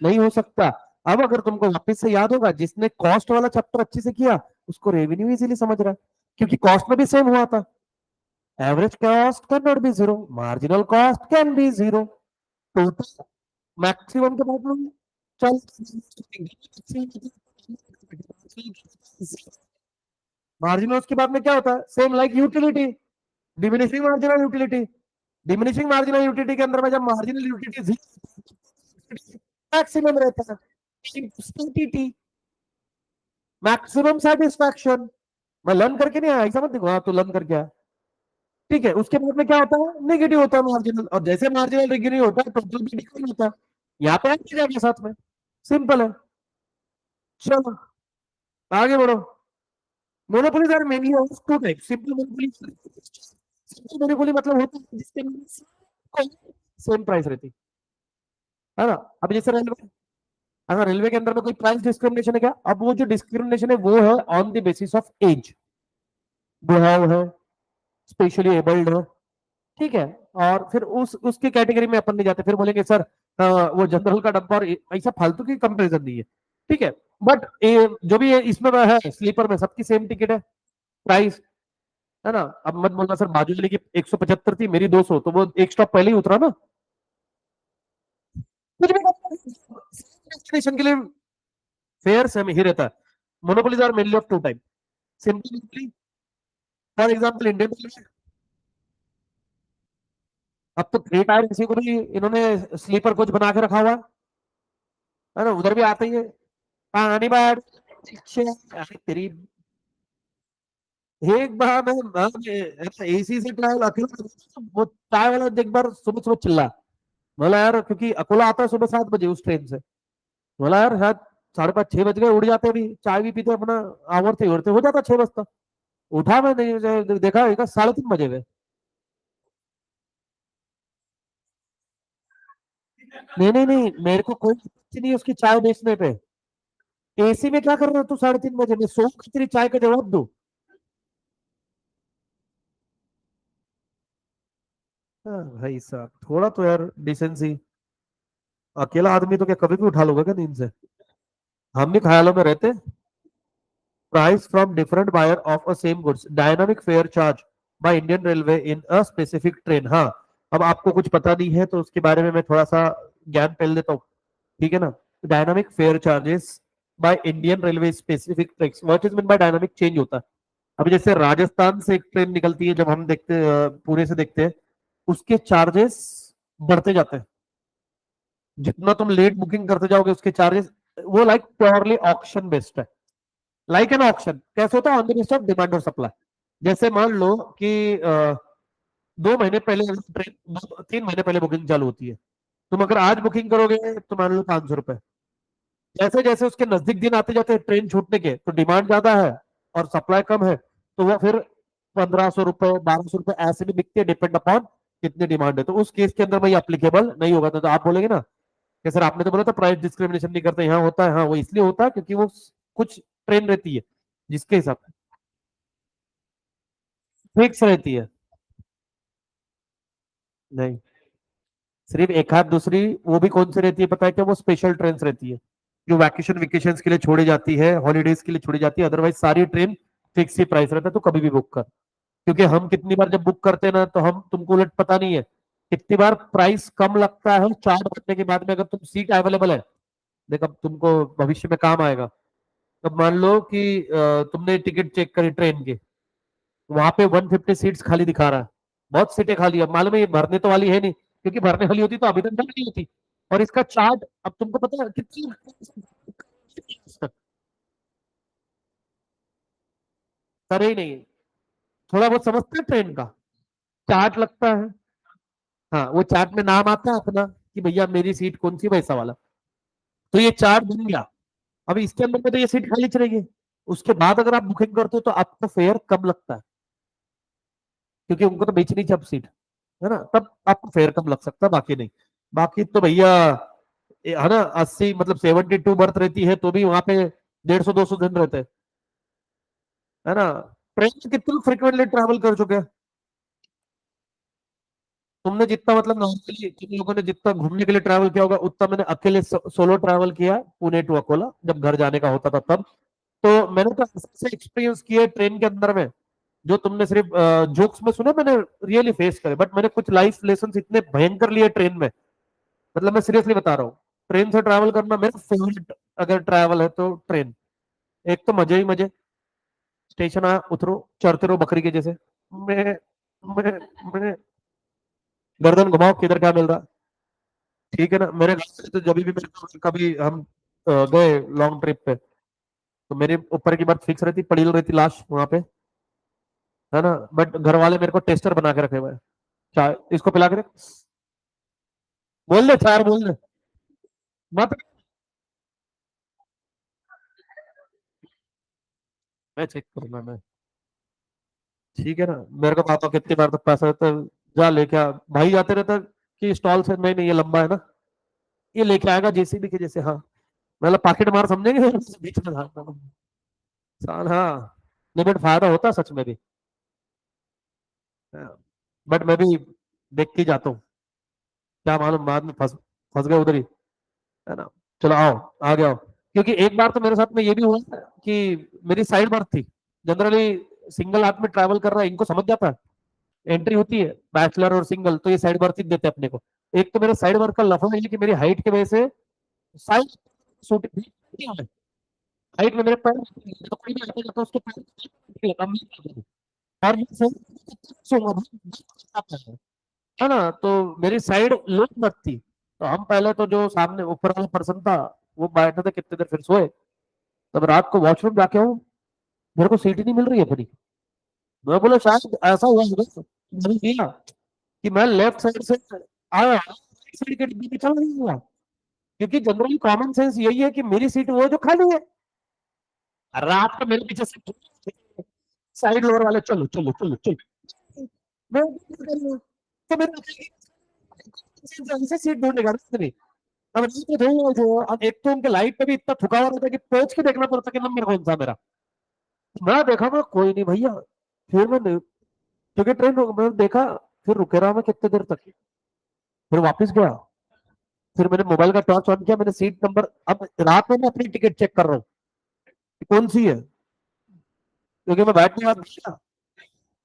नहीं हो सकता। अब अगर तुमको वापस से याद होगा, जिसने कॉस्ट वाला चैप्टर अच्छे से किया, उसको रेवेन्यू इजीली समझ रहा है, क्योंकि कॉस्ट में भी सेम हुआ था। Average cost can not be zero, marginal cost can be zero, total maximum के बाद में चल मार्जिनल के बाद में क्या होता है, same like utility, diminishing marginal utility. Diminishing marginal utility के अंदर में जब मार्जिनल यूटिलिटी मैक्सिमम रहता है, मैक्सिमम सेटिस्फैक्शन। मैं लर्न करके नहीं आया, ऐसा मत देखो, हाँ तू लर्न करके आया, ठीक है। उसके बाद में क्या होता है, नेगेटिव होता है मार्जिनल, और जैसे मार्जिनल नेगेटिव होता है, टोटल भी डिक्लाइन होता है। यहाँ पे आ जाएगा साथ में, सिंपल है। चलो आगे बढ़ो। Monopolies are mainly of two type, simple monopoly, simple monopoly मतलब होता है जिसके सेम प्राइस रहती है ना। अब जैसे रेलवे, अगर रेलवे के अंदर में कोई प्राइस डिस्क्रिमिनेशन है क्या, अब वो जो डिस्क्रिमिनेशन है वो है on the basis of age, बुढ़ाव है, स्पेशली एबल्ड है, ठीक है। और फिर उस उसकी कैटेगरी में अपन नहीं जाते, फिर बोलेंगे सर वो जनरल का डब्बा, और ऐसा फालतू की कंपैरिजन नहीं है, ठीक है। बट जो भी इसमें है, स्लीपर में सबकी सेम टिकट है, प्राइस, है ना। अब मत बोलना सर बाजू वाले की 175 थी, मेरी 200, तो वो एक स्टॉप पहले ही उतरा ना, कुछ भी डेस्टिनेशन के लिए फेयर सेम ही रहता है। Monopolies are mainly of two type, simply, for example Indian railway, अब तो थ्री टायर किसी को भी इन्होंने स्लीपर कोच बना के रखा हुआ है ना, उधर भी आते ही है पानी बार, तेरी एक बार मैं एसी से ट्रैवल अकेला, वो चाय वाला एक बार सुबह सुबह चिल्ला, बोला यार, क्योंकि अकोला आता है सुबह 7 बजे उस ट्रेन से, बोला यार शायद 5:30 6 बज गए, उड़ जाते अभी, चाय भी पीते अपना, आवरते उड़ते हो जाता 6 बजता। उठा मैं नहीं, देखा 3:30 बजे गए। नहीं नहीं नहीं, मेरे को कोई आपत्ति नहीं है उसकी चाय बेचने पे, एसी में क्या कर रहा है तू 3:30 बजे, मैं सो के तेरी चाय का जवाब दू? हाँ, भाई साहब थोड़ा तो यार डिसेंसी। अकेला आदमी तो क्या कभी भी उठा लोगे क्या नींद से? हम भी ख्यालों में रहते। Price from different buyer of a same goods, dynamic fare charge by Indian railway in a specific train. हाँ, अब आपको कुछ पता नहीं है तो उसके बारे में मैं थोड़ा सा ज्ञान फैल देता हूँ, ठीक है ना। Dynamic fare charges by Indian railway specific tracks, what is mean by dynamic, change होता है। अब जैसे राजस्थान से एक ट्रेन निकलती है, जब हम देखते पुणे से देखते हैं, उसके चार्जेस बढ़ते जाते हैं, जितना तुम लेट बुकिंग करते जाओगे उसके चार्जेस, वो लाइक प्योरली ऑक्शन बेस्ड है। लाइक एन ऑक्शन कैसे होता है, on the base of demand और सप्लाई। जैसे मान लो कि 2 महीने पहले ट्रेन, 3 महीने पहले बुकिंग चालू होती है, तुम अगर आज बुकिंग करोगे तो मान लो 500 रुपए, जैसे जैसे उसके नजदीक दिन आते जाते हैं ट्रेन छूटने के, तो डिमांड ज्यादा है और सप्लाई कम है, तो वो फिर 1500 रुपए 1200 रुपए ऐसे भी बिकते हैं, डिपेंड अपॉन कितनी डिमांड है। तो उस केस के अंदर में ये अप्लीकेबल नहीं होगा। तो आप बोलेंगे ना कि सर आपने तो बोला था प्राइस डिस्क्रिमिनेशन नहीं करते, यहाँ होता है। हाँ, वो इसलिए होता है क्योंकि वो कुछ ट्रेन रहती है जिसके हिसाब से फिक्स रहती है। नहीं, सिर्फ एक हाथ दूसरी, वो भी कौन सी रहती है पता है क्या, वो स्पेशल ट्रेन रहती है, जो वैकेशन वेकेशन के लिए छोड़ी जाती है, हॉलीडेज के लिए छोड़ी जाती है, अदरवाइज सारी ट्रेन फिक्स ही प्राइस रहता है, तो कभी भी बुक कर। क्योंकि हम कितनी बार जब बुक करते हैं ना, तो हम तुमको उलट पता नहीं है, कितनी बार प्राइस कम लगता है चार्ट बनने के बाद में, अगर तुम सीट अवेलेबल है। देख अब तुमको भविष्य में काम आएगा। अब मान लो कि तुमने टिकट चेक करी ट्रेन की, वहां पे 150 सीट्स खाली दिखा रहा है, बहुत सीटें खाली है। अब मालूम है ये भरने तो वाली है नहीं, क्योंकि भरने वाली होती तो अभी तक भर नहीं होती। और इसका चार्ट अब तुमको पता है कितनी, करे ही नहीं है। थोड़ा बहुत समझते हैं ट्रेन का चार्ट लगता है। हाँ, वो चार्ट में नाम आता है अपना कि भैया मेरी सीट कौन सी, वैसा वाला। तो ये चार्ट बन गया। अब इसके अंदर में तो ये सीट खाली चलेगी। उसके बाद अगर आप बुकिंग करते हो तो आपको फेयर कम लगता है, क्योंकि उनको तो बेचनी चाहिए अब सीट, है ना, तब आपको फेयर कम लग सकता है, बाकी नहीं। बाकी तो भैया है ना, 80 मतलब 72 बर्थ रहती है तो भी वहां पे 150-200 दिन रहते हैं, है ना। ट्रेन से कितने फ्रिक्वेंटली ट्रैवल कर चुके हैं? तुमने जितना मतलब नॉर्मली तुम लोगों ने जितना घूमने के लिए ट्रैवल किया होगा, उतना मैंने अकेले सोलो ट्रैवल किया, पुणे टू अकोला, जब घर जाने का होता था तब। तो मैंने तो ऐसे एक्सपीरियंस किए ट्रेन के अंदर में, जो तुमने सिर्फ जोक्स में सुने, मैंने रियली फेस करे। बट मैंने कुछ लाइफ लेसन इतने भयंकर लिए ट्रेन में, मतलब मैं सीरियसली बता रहा हूँ। ट्रेन से ट्रैवल करना मेरा फेवरेट अगर ट्रैवल है तो ट्रेन। एक तो मजे ही मजे, स्टेशन आया उतरो, चढ़ते रहो बकरी के जैसे। मैं मैं मैं गर्दन घुमाओ किधर क्या मिल रहा। ठीक है ना, मेरे घर से तो जब भी मेरे को कभी हम गए लॉन्ग ट्रिप पे, तो मेरे ऊपर की बर्थ फिक्स रहती, पड़ी रहती लाश वहां पे, है ना। बट घर वाले मेरे को टेस्टर बना के रखे हुए हैं। चाय इसको पिला के रख, बोल दे चार बोल दे मत। मैं चेक करूंगा मैं। ठीक है ना, मेरे को पता कितनी बार तक पैसा रहता है, जा लेके आ। भाई जाते रहता कि स्टॉल से, नहीं नहीं ये लंबा है ना, ये लेके आएगा जेसीबी के जैसे, हाँ मतलब पॉकेट मार समझेंगे बीच में था साल, हाँ। लिमिट फायदा होता है सच में भी। बट मैं भी देख के जाता हूँ, क्या मालूम बाद में फंस फंस गए उधर ही, है ना। चलो आओ, आ गया। क्योंकि एक बार तो मेरे साथ में ये भी हुआ कि मेरी साइड बर्थ थी। जनरली सिंगल आदमी ट्रैवल कर रहा है, इनको समझ जाता है, एंट्री होती है बैचलर और सिंगल, तो ये साइड बर्थ ही देते हैं अपने को। एक तो मेरे साइड बर्थ का लफड़ा है कि मेरी हाइट की वजह से साइड सूट, हाइट में मेरे पैर, तो कोई भी आता जाता उसके पैर लगा, मैं क्या करूं? और मैं सोऊंगा भाई, है ना। तो मेरी साइड लोड मत थी, तो हम पहले तो जो सामने ऊपर वाला पर्सन था, वो बैठे थे कितने देर, फिर सोए। तब रात को वॉशरूम जाके हूँ, मेरे को सीट ही नहीं मिल रही है फ्री। मैं बोला शायद ऐसा हुआ होगा, मैंने किया कि मैं लेफ्ट साइड से आया, राइट साइड के डिब्बे में चल नहीं हुआ। क्योंकि जनरली कॉमन सेंस यही है कि मेरी सीट वो है जो खाली है। रात को मेरे पीछे से साइड लोअर वाले, चलो चलो चलो चलो, मैं तो मेरे से सीट ढूंढेगा ना। अब नहीं तो जो अब एक तो उनके लाइट पे भी इतना थुका हुआ रहता है कि पहुंच के देखना पड़ता है कि नंबर कौन सा मेरा। मैं देखा, मैं कोई नहीं भैया। फिर मैं, क्योंकि ट्रेन मैं देखा, फिर रुके रहा मैं कितने देर तक, फिर वापस गया। फिर मैंने मोबाइल का टॉर्च ऑन किया, मैंने सीट नंबर, अब रात में मैं अपनी टिकट चेक कर रहा हूँ कि कौन सी है, क्योंकि मैं बैठने वाला था।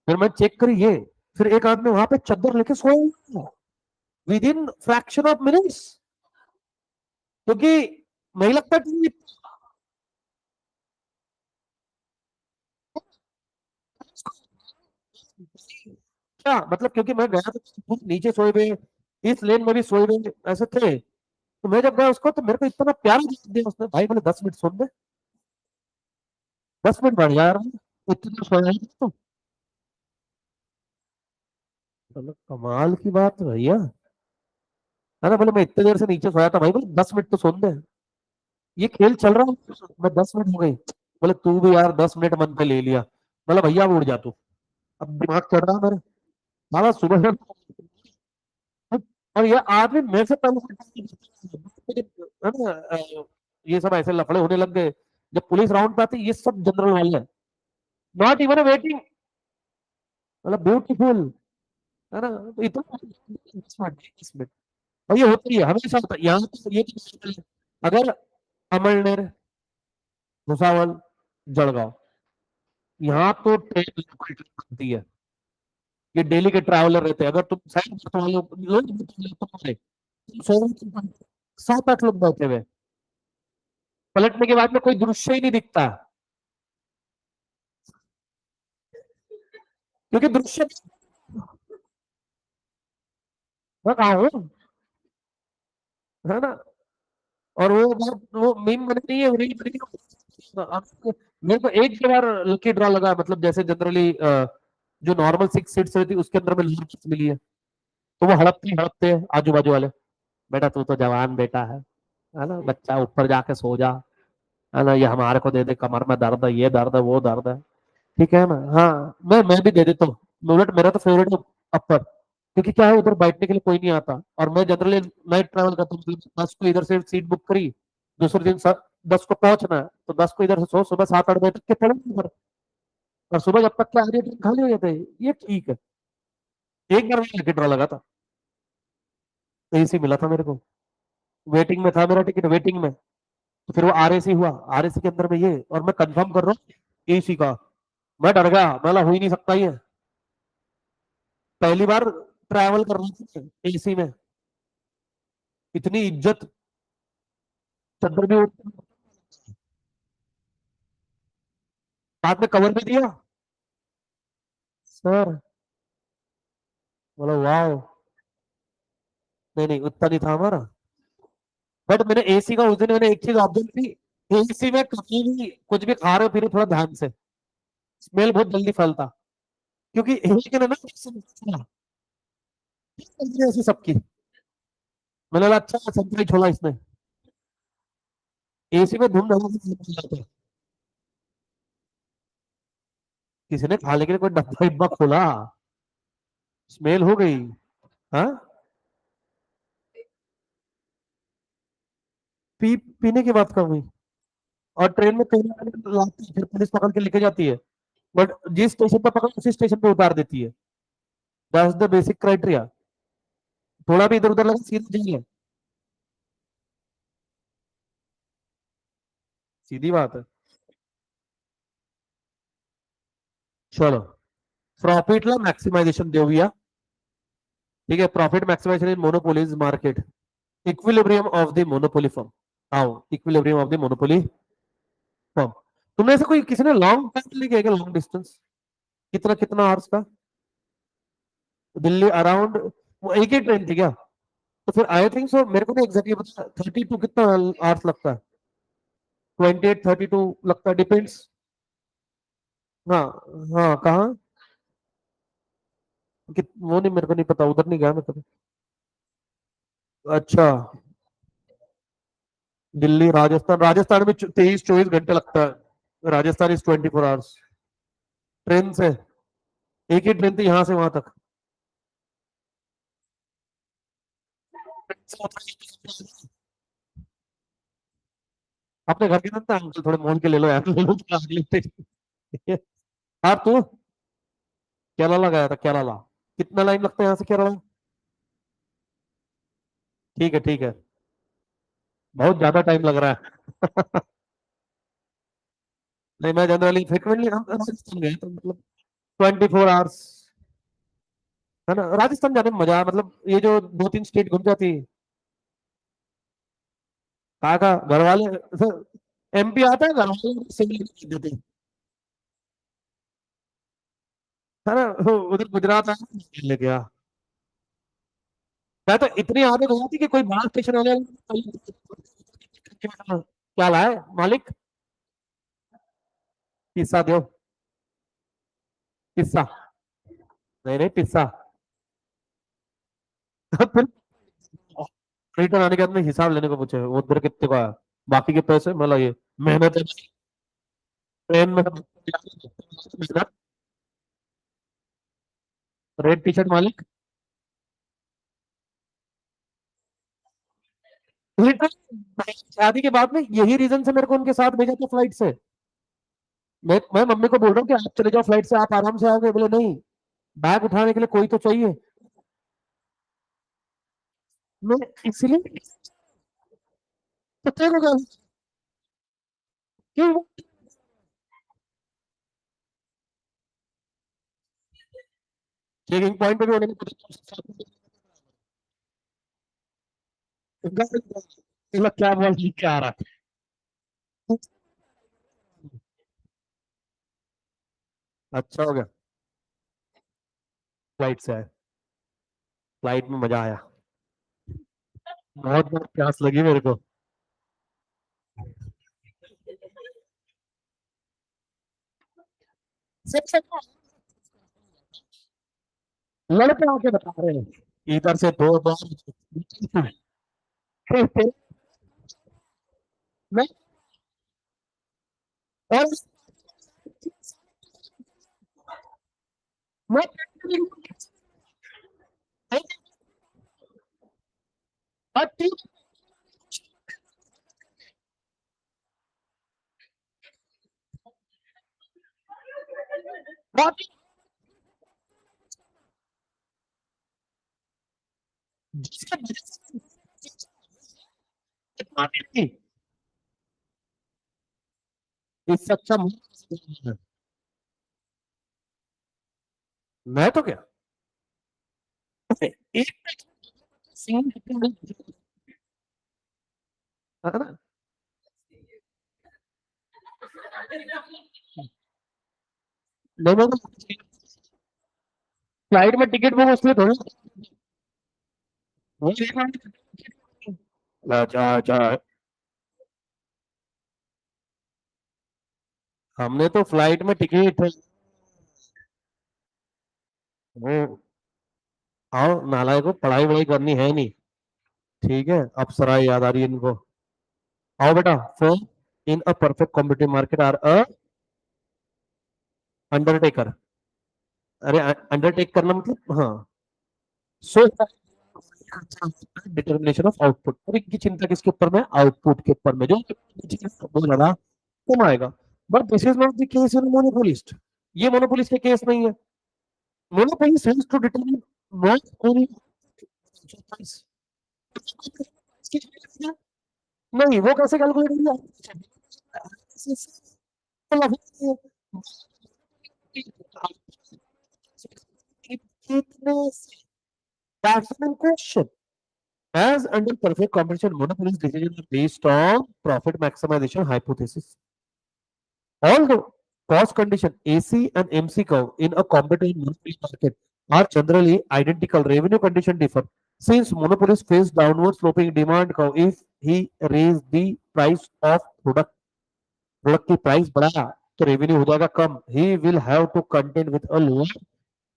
फिर मैं चेक करी ये, फिर एक आदमी वहां पे चद्दर लेके सोया within fraction of minutes, क्योंकि नहीं लगता कि क्या मतलब, क्योंकि मैं गया तो नीचे सोए हुए, इस लेन में भी सोए हुए ऐसे थे। तो मैं जब गया उसको, तो मेरे को इतना प्यार दिया उसने, भाई बोले 10 मिनट सुन दे, 10 मिनट बढ़ यार, इतनी देर सोया ही तो। बोले कमाल की बात है भैया, है ना। बोले मैं इतनी देर से नीचे सोया था, भाई बोले 10 मिनट तो सुन दे, ये खेल चल रहा है, मैं 10 मिनट हो गई। बोले तू भी यार 10 मिनट मन पे ले लिया। बोला भैया अब उड़ जा तू, अब दिमाग चढ़ रहा है मेरे। साला सुबह से, और ये आदमी मेरे से पहले है ना, ये सब ऐसे लफड़े होने लग गए। जब पुलिस राउंड पे आती, ये सब जनरल वाले हैं, नॉट इवन अ वेटिंग, मतलब ब्यूटीफुल, है ना। तो इतना 10 मिनट और ये होती है हमेशा होता है। यहाँ तो ये तो अगर अमलनेर, भुसावल, जळगाव, यहाँ तो ट्रेन बिल्कुल बनती है, ये डेली के ट्रैवलर रहते हैं, अगर तुम साइड में तुम्हारे लोग तुम्हारे तुम 7-8 लोग बैठे हुए, पलटने के बाद में कोई दृश्य ही नहीं दिखता, क्योंकि दृश्य मैं कहा हूँ, है ना। और वो मीम बनी नहीं है, रील बनी है। मेरे को एक ही बार लकी ड्रॉ लगा, मतलब जैसे जनरली जो नॉर्मल 6 सीट्स रहती है उसके अंदर में लोअर सीट्स मिली है, तो वो हड़पते हैं आजू बाजू वाले, बेटा तू तो जवान बेटा है ना, बच्चा ऊपर जाके सो जा, है ना, ये हमारे को दे दे, कमर में दर्द है, ये दर्द है, वो दर्द है, ठीक है ना। हाँ, मैं भी दे देता हूँ, उलट मेरा तो फेवरेट है अपर, क्योंकि क्या है उधर बैठने के लिए कोई नहीं आता, और मैं जनरली नाइट ट्रैवल करता हूँ, मतलब 10 को इधर से सीट बुक करी, दूसरे दिन 10 को पहुंचना है, तो 10 को इधर से सो, सुबह 7-8 बजे तक के पड़े उधर, और सुबह जब तक के आ रही है ट्रेन खाली हो जाते हैं, ये ठीक है। एक बार मैंने टिकट लगा था, एसी मिला था मेरे को, वेटिंग में था मेरा टिकट, वेटिंग में, तो फिर वो आरएसी हुआ, आरएसी के अंदर में ये, और मैं कंफर्म कर रहा हूँ एसी का, मैं डर गया, मैं हो ही नहीं सकता ये, पहली बार ट्रैवल कर रहा था एसी में, इतनी इज्जत, चद्दर भी बाद में कवर भी दिया सर, बोला वाह, नहीं नहीं उतना नहीं था हमारा, बट मैंने एसी का उस दिन मैंने एक चीज ऑब्जर्व की, एसी में कभी भी कुछ भी खा रहे हो फिर थोड़ा ध्यान से, स्मेल बहुत जल्दी फैलता, क्योंकि एक ने ना ऐसी सबकी, मैंने बोला अच्छा संतरा छोड़ा इसने, एसी में धूम धाम, किसी ने खाने के लिए कोई डब्बा डिब्बा खोला, स्मेल हो गई। हाँ, पीने की बात कर हुई, और ट्रेन में कहीं ना कहीं लाती है, फिर पुलिस पकड़ के लेके जाती है, बट जिस स्टेशन पर पकड़ उसी स्टेशन पे उतार देती है, दैट्स द बेसिक क्राइटेरिया, थोड़ा भी इधर उधर लगा सीधी जेल है, सीधी बात है। चलो, प्रॉफिट ला मैक्सिमाइजेशन दे भैया, ठीक है, profit maximization in monopolies market, equilibrium of the monopoly firm, आओ equilibrium of the monopoly firm. तुमने ऐसा कोई किसी ने लॉन्ग टाइम लेके गया, लॉन्ग डिस्टेंस, कितना कितना आवर्स का, दिल्ली अराउंड, वो एक ही ट्रेन थी क्या, तो फिर आई थिंक सो, मेरे को नहीं एग्जैक्टली पता, 32 कितना आवर्स लगता है, 28-32 लगता है, डिपेंड्स। हाँ, हाँ कहाँ, वो नहीं मेरे को नहीं पता, उधर नहीं गया मैं कभी। अच्छा, दिल्ली राजस्थान, राजस्थान में 23-24 घंटे लगता है, राजस्थान इज 24 आवर्स, ट्रेन से, एक ही ट्रेन थी यहाँ से वहां तक, अपने घर के अंदर अंकल थोड़े मोल के ले लो यार, ले लो तो अगले स्टेशन। हाँ तू केरला गया था, केरला, कितना लाइन लगता है यहाँ से केरला, ठीक है ठीक है, बहुत ज्यादा टाइम लग रहा है। नहीं मैं जनरली फ्रिक्वेंटली हम राजस्थान गए तो मतलब 24 आवर्स, है ना, राजस्थान जाने में मजा, मतलब ये जो 2-3 स्टेट घूम जाती, कहा का घर वाले, एमपी आता है घर वाले सिंगल देते, है ना, उधर गुजरात आया ले गया, मैं तो इतनी आदत हो जाती कि कोई बड़ा स्टेशन आ जाए, क्या लाए मालिक, पिस्सा दो, पिस्सा, नहीं नहीं पिस्सा। फिर रिटर्न आने के बाद में हिसाब लेने को पूछे, वो उधर कितने का है, बाकी के पैसे मतलब ये मेहनत है, ट्रेन में मेहनत, रेड टी शर्ट मालिक, लिटरली शादी के बाद में यही रीजन से मेरे को उनके साथ भेजा था फ्लाइट से, मैं मम्मी को बोल रहा हूँ कि आप चले जाओ फ्लाइट से, आप आराम से आओगे, बोले नहीं, बैग उठाने के लिए कोई तो चाहिए, मैं इसलिए तो तेरे को क्यों, चेकिंग पॉइंट पे भी होने क्या बोल क्या आ रहा है। अच्छा हो गया, फ्लाइट से आए, फ्लाइट में मजा आया, बहुत बहुत प्यास लगी मेरे को। सबसे लड़के आके बता रहे हैं इधर से दो बार मैं और मैं और तीन बात जिसके वजह से आती थी इससे अच्छा मैं तो क्या एक सीन है ना, लोगों को फ्लाइट में टिकट बुक उसमें थोड़ी वही अच्छा अच्छा, हमने तो फ्लाइट में टिकट वो आओ नालायक को पढ़ाई वढ़ाई करनी है नहीं, ठीक है अप्सरा याद आ रही है इनको। आओ बेटा, firm in a perfect competitive market are a undertaker, अरे अंडरटेक करना मतलब हाँ, सो डिटर्मिनेशन ऑफ आउटपुट, और इनकी चिंता किसके ऊपर में, आउटपुट के ऊपर में, जो बहुत ज्यादा कम आएगा। But this is not the case in monopolist, ये मोनोपोलिस्ट के केस नहीं है। Monopolist has to determine not only नहीं, वो कैसे कैलकुलेट कितने, that's the question. As under perfect competition, monopolies decisions are based on profit maximization hypothesis. Although cost condition AC and MC curve in a competitive monopoly market are generally identical, revenue condition differ. Since monopolies face downward sloping demand curve, if he raise the price of product की price बढ़ाया तो revenue हो जाएगा कम, he will have to contend with a lower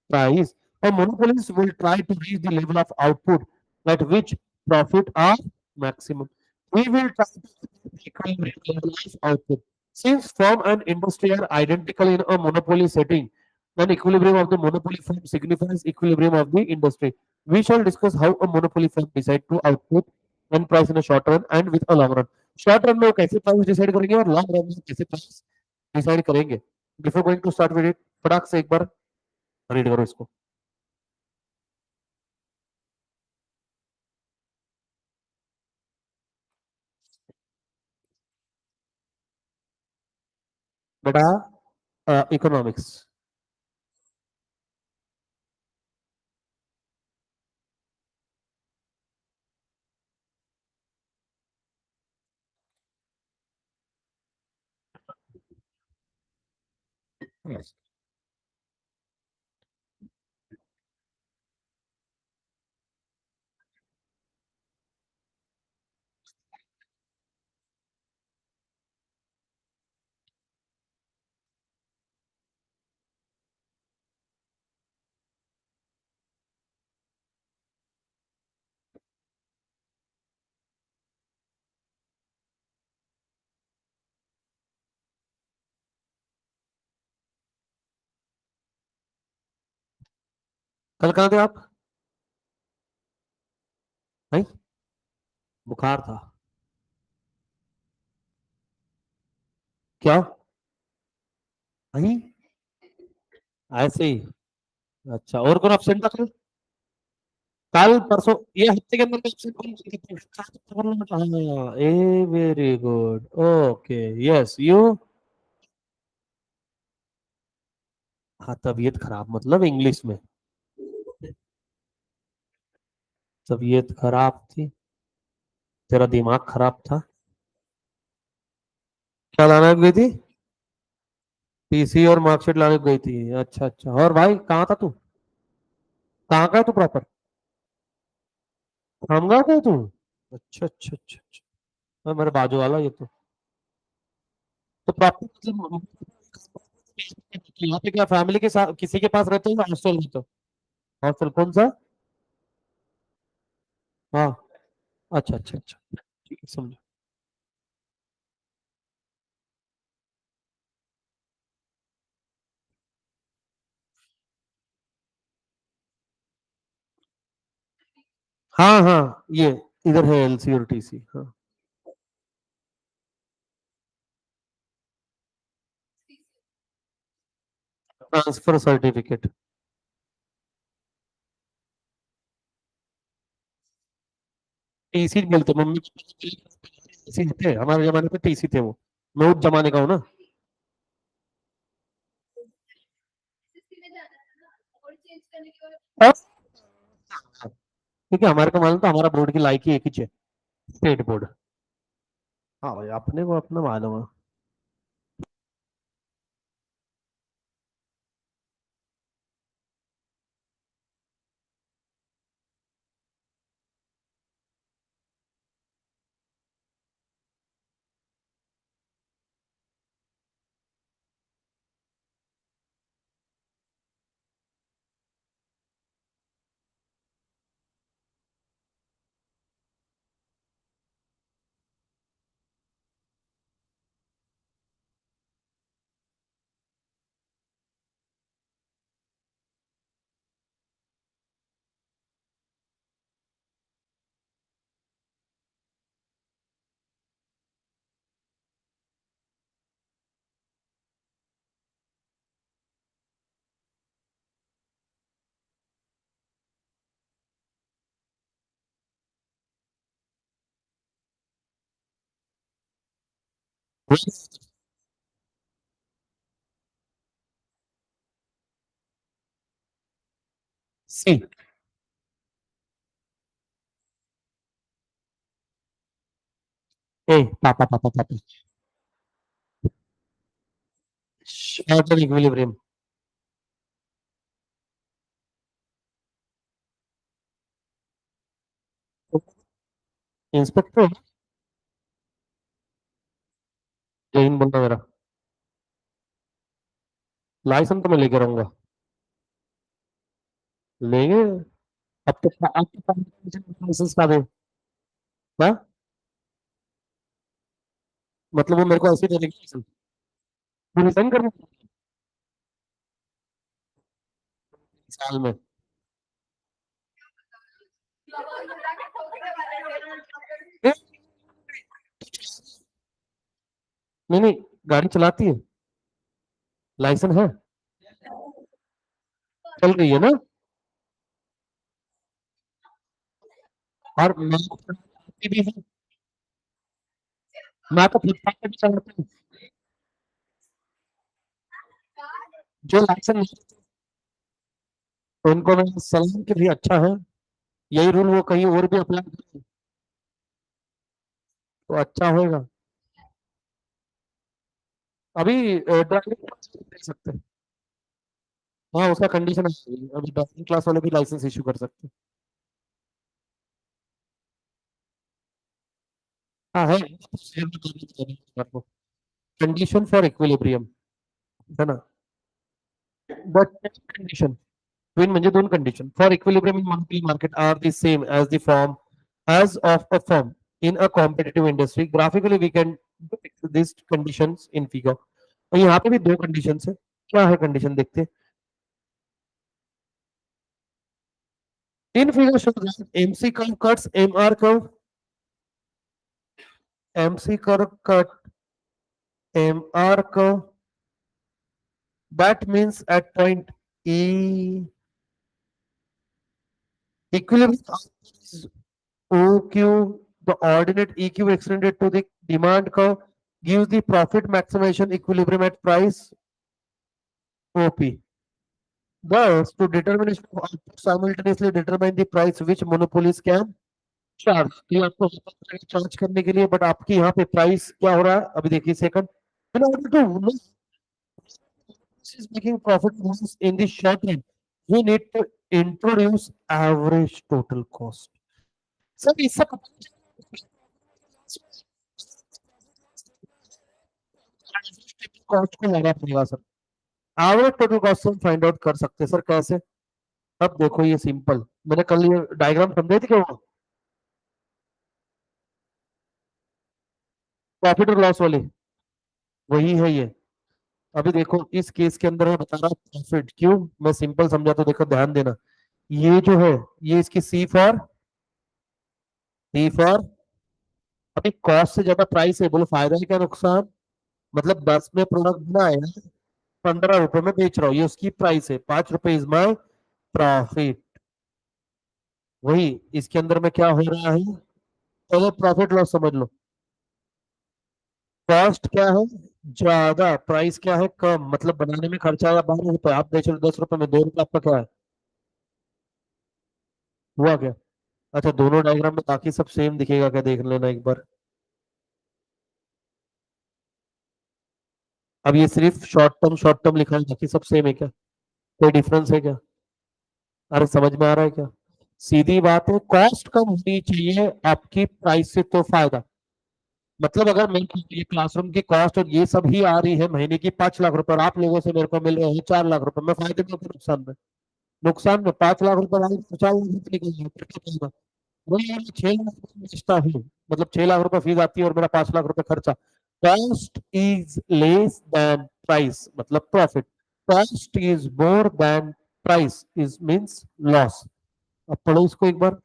price. A monopolist will try to reach the level of output at which profit are maximum. We will try to equilibrium output. Since firm and industry are identical in a monopoly setting, then equilibrium of the monopoly firm signifies equilibrium of the industry. We shall discuss how a monopoly firm decide to output and price in a short run and with a long run. Short run में वो कैसे price decide करेंगे और long run में कैसे price decide करेंगे। Before going to start with it, फटाक से एक बार रीड करो इसको। बेटा इकोनॉमिक्स, कल कहाँ थे आप भाई, बुखार था क्या भाई, ऐसे ही, अच्छा और कौन अपसेंट था कल, कल परसों ये हफ्ते के अंदर अपसेंट कौन, a very good, okay yes you, हाँ तबीयत खराब मतलब इंग्लिश में, तबीयत खराब थी, तेरा दिमाग खराब था। क्या लाना गई थी? टीसी और मार्कशीट लाने गई थी। अच्छा अच्छा, और भाई कहाँ था तू? कहाँ का है तू प्रॉपर? खामगांव का है तू? अच्छा अच्छा अच्छा अच्छा। हाँ, मेरे बाजू वाला ये तो प्रॉपर मतलब यहाँ पे क्या फैमिली के साथ किसी के पास रहते हो या हॉस्टल में? तो हॉस्टल कौन सा? हाँ। अच्छा अच्छा अच्छा, ठीक है समझो। हाँ हाँ, ये इधर है एलसी और टीसी। हाँ, ट्रांसफर सर्टिफिकेट। टीसी बोलते मम्मी टीसी थे हमारे जमाने पे, टीसी थे वो। मैं उस जमाने का हूँ ना। हाँ, क्योंकि हमारे को मालूम था हमारा बोर्ड की लायकी एक ही है, स्टेट बोर्ड। हाँ भाई, अपने को अपना मालूम है। सी। ए पापा पापा पापा, शॉर्ट इक्विलिब्रियम। इंस्पेक्टर जैन बंदा मेरा। लाइसेंस तो मैं लेके रहूंगा। लेंगे। अब तो लाइसेंस का दे। क्या मतलब? वो मेरे को ऐसे दे देगी लाइसेंस? रिजाइन करना साल में? ए, नहीं नहीं, गाड़ी चलाती है, लाइसेंस है, चल रही है ना? और मैं तो चलाती भी हूँ, मैं तो फुटपाथ पे भी चलाता हूँ। जो लाइसेंस नहीं, तो उनको मैं सलाम के भी अच्छा है, यही रूल वो कहीं और भी अप्लाई करें तो अच्छा होएगा। अभी ड्राइविंग दे सकते हैं। हाँ, उसका कंडीशन है अभी ड्राइविंग क्लास वाले भी लाइसेंस इशू कर सकते हैं। हाँ है, कंडीशन फॉर इक्विलिब्रियम है ना? बट कंडीशन, ट्विन म्हणजे दोन condition for equilibrium in monthly market are the same as the form as of a firm in a competitive industry. Graphically we can depict these conditions in figure. और यहाँ पे भी दो condition है। क्या है कंडीशन देखते हैं। In figure shows that MC curve cuts MR curve, MC curve cut MR curve. That means at point E equilibrium is OQ, the ordinate EQ extended to the demand curve gives the profit maximization equilibrium at price OP. Thus, to determination of output simultaneously determine the price which monopolies can charge. तो ये आपको charge करने के लिए, but आपकी यहाँ पे price क्या हो रहा है अभी देखिए second. In order to know this is making profit loss in the short run, we need to introduce average total cost. Sir इससे कॉस्ट को लाना पड़ेगा सर. एवरेज टोटल कॉस्ट हम फाइंड आउट कर सकते हैं सर कैसे. अब देखो ये सिंपल, मैंने कल ये डायग्राम समझे थे क्या वो प्रॉफिट और लॉस वाले, वही है ये. अभी देखो इस केस के अंदर मैं बता रहा हूँ प्रॉफिट क्यों, मैं सिंपल समझा तो देखो ध्यान देना. ये जो है ये इसकी सी फॉर अभी कॉस्ट से ज्यादा प्राइस है, बोलो फायदा है क्या नुकसान. मतलब 10 में प्रोडक्ट बनाया, 15 रुपए में बेच रहा हूँ, ये उसकी प्राइस है, 5 रुपए इज माई प्रॉफिट. वही इसके अंदर में क्या हो रहा है, चलो प्रॉफिट लॉस समझ लो. कॉस्ट क्या है ज्यादा, प्राइस क्या है कम, मतलब बनाने में खर्चा आया 12 रुपए, आप बेच रहे हो 10 रुपए में, 2 रुपए आपका क्या है हुआ क्या. अच्छा दोनों डायग्राम में बाकी सब सेम दिखेगा क्या, देख लेना एक बार. अब ये सिर्फ शॉर्ट टर्म लिखा है, बाकी सब सेम है क्या, कोई डिफरेंस है क्या. अरे समझ में आ रहा है क्या. सीधी बात है, कॉस्ट कम होनी चाहिए आपकी प्राइस से तो फायदा. मतलब अगर मैं ये क्लासरूम की कॉस्ट और ये सब ही आ रही है महीने की 5 लाख रुपए, और आप लोगों से मेरे को मिल रहे हैं 4 लाख रुपए, मैं फायदे में हूं कि नुकसान में. नुकसान में 5 लाख रुपए वाले 4 लाख रुपए निकल जाए फिर क्या होगा. वही है, 6 लाख रुपए बेचता हूँ, मतलब 6 लाख रुपए फीस आती है और मेरा 5 लाख रुपए खर्चा. Cost is less than price मतलब profit. Cost is more than price is means loss. अब पढ़ो इसको एक बार.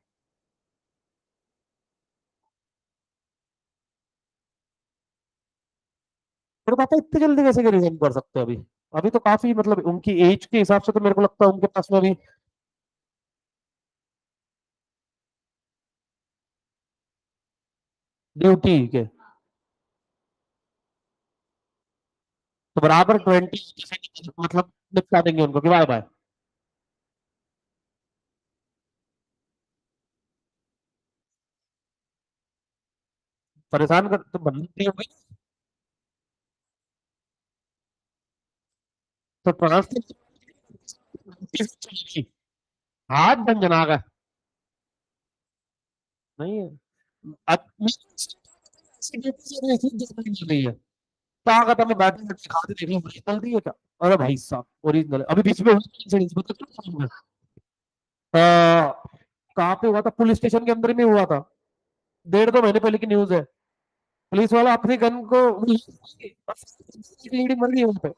फिर पापा इतने जल्दी कैसे रिजाइन कर सकते हैं अभी. अभी तो काफी मतलब उनकी एज के हिसाब से तो मेरे को लगता है उनके पास में अभी ड्यूटी के तो बराबर 20 मतलब निपटा देंगे उनको कि बाय बाय. परेशान कर तो बनती होगी. तो ट्रांसलेट हाथ झंझना गया. नहीं है. नहीं है. ताकत हमें बैठे बैठे खाते देख लो ओरिजिनल नहीं है क्या. अरे भाई साहब ओरिजिनल है. अभी बीच में इंसिडेंट मतलब कहाँ पे हुआ था, पुलिस स्टेशन के अंदर में हुआ था, 1.5 2 महीने पहले की न्यूज है. पुलिस वाला अपनी गन को लेडी मर गई वहां पे,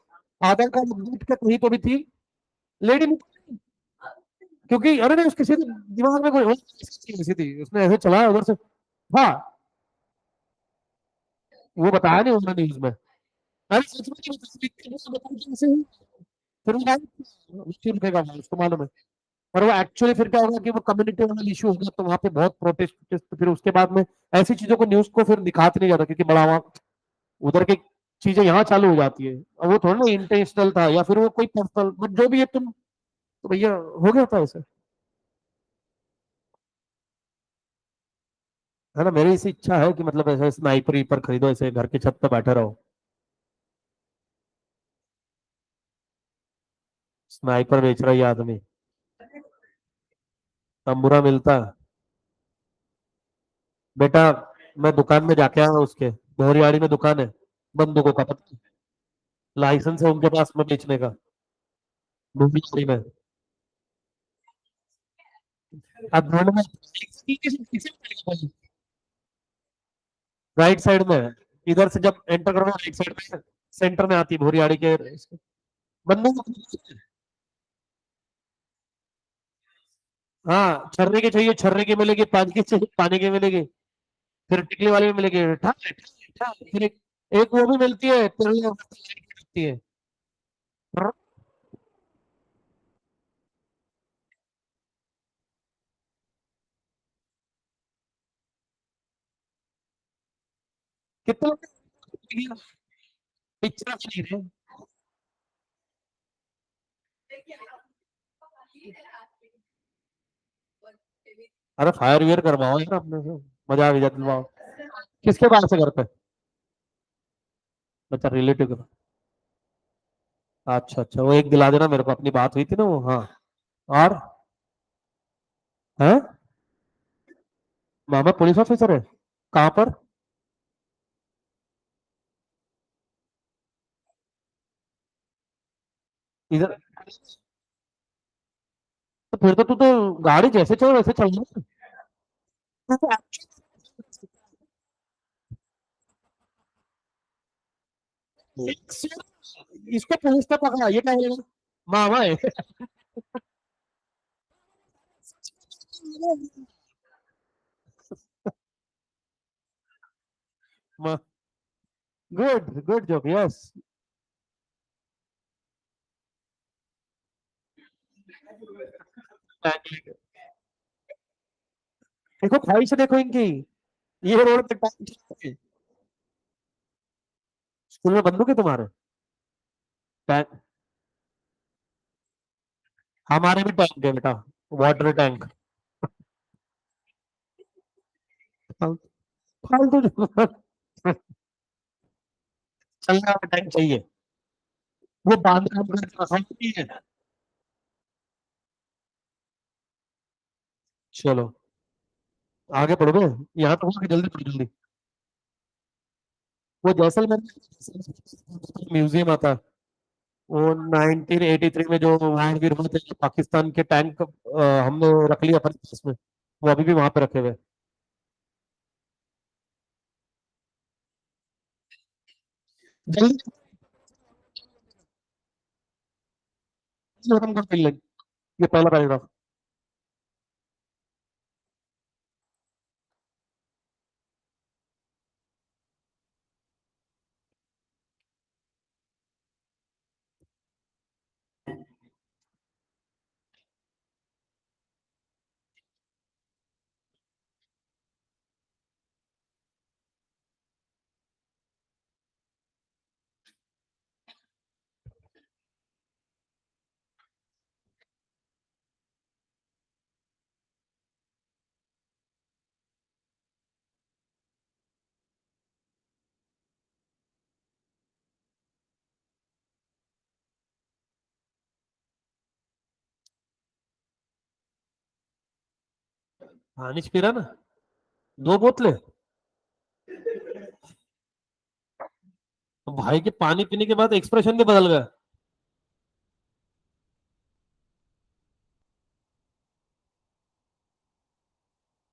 आधार कार्ड अपडेट का कहीं तो भी थी, लेडी, क्योंकि अरे नहीं उसके सीधे दिमाग में कोई सी थी, उसने ऐसे चलाया उधर से. हाँ वो बताया नहीं उन्होंने न्यूज में. अरे सच में नहीं बताया, कैसे हुई? फिर वो मुश्किल रुकेगा उसको मालूम है. और वो एक्चुअली फिर क्या होगा कि वो कम्युनिटी वाला इशू होगा तो वहां पे बहुत प्रोटेस्ट, फिर उसके बाद में ऐसी चीजों को न्यूज को फिर दिखाते नहीं जाता क्योंकि बढ़ावा उधर की चीजें यहाँ चालू हो जाती है. और वो थोड़ा ना इंटेंशनल था या फिर वो कोई पर्सनल, बट जो भी है तुम तो भैया हो गया था ऐसे. है ना, मेरी इसी इच्छा है कि मतलब ऐसे स्नाइपर वीपर खरीदो, ऐसे घर के छत पे बैठे रहो. स्नाइपर बेच रहा है ये आदमी, तंबूरा मिलता है. बेटा मैं दुकान में जाके आया उसके, बोरियाड़ी में दुकान है बंदूकों का, पता लाइसेंस है उनके पास में बेचने का, बोरियाड़ी में. अब ढूंढ में राइट साइड में है. इधर से जब एंटर करोगे राइट साइड में सेंटर में आती है भोरियाड़ी के बंदूक. हाँ छर्रे की चाहिए, छर्रे की मिलेगी, पानी की चाहिए पानी की मिलेगी, फिर टिकली वाली भी मिलेगी, फिर एक वो भी मिलती है तिरंगे मिलती है. कितना पिक्चर नहीं रहे. अरे फायर वियर करवाओ यार अपने से, मजा आ जाए, दिलवाओ। किसके पास से घर पे? अच्छा, रिलेटिव के पास। अच्छा अच्छा, वो एक दिला देना मेरे को, अपनी बात हुई थी ना वो, हाँ। और है? मामा पुलिस ऑफिसर है? कहाँ पर? इधर? तो फिर तो तू तो गाड़ी जैसे चलो वैसे चल रहा है। तू तो इसको पुलिस ने पकड़ा, ये क्या है? मामा है। Good good job, yes. देखो ख्वाहिश देखो इनकी, ये रोड पे टैंक। स्कूल में बंदूक है तुम्हारे? टैंक? हमारे भी टैंक है बेटा, वाटर टैंक। फालतू चलने वाला टैंक चाहिए, वो बांध का नहीं है। चलो आगे पढ़ो बे। यहाँ तो हुआ कि जल्दी पढ़ो जल्दी। वो जैसलमेर म्यूजियम आता है, वो 1983 में जो महावीर हुए थे, पाकिस्तान के टैंक हमने रख लिया अपने पास में, वो अभी भी वहां पे रखे हुए। जल्दी खत्म कर फिर लेंगे। ये पहला पैराग्राफ। पानी पी रहा ना, 2 बोतलें। तो भाई के पानी पीने के बाद एक्सप्रेशन भी बदल गया।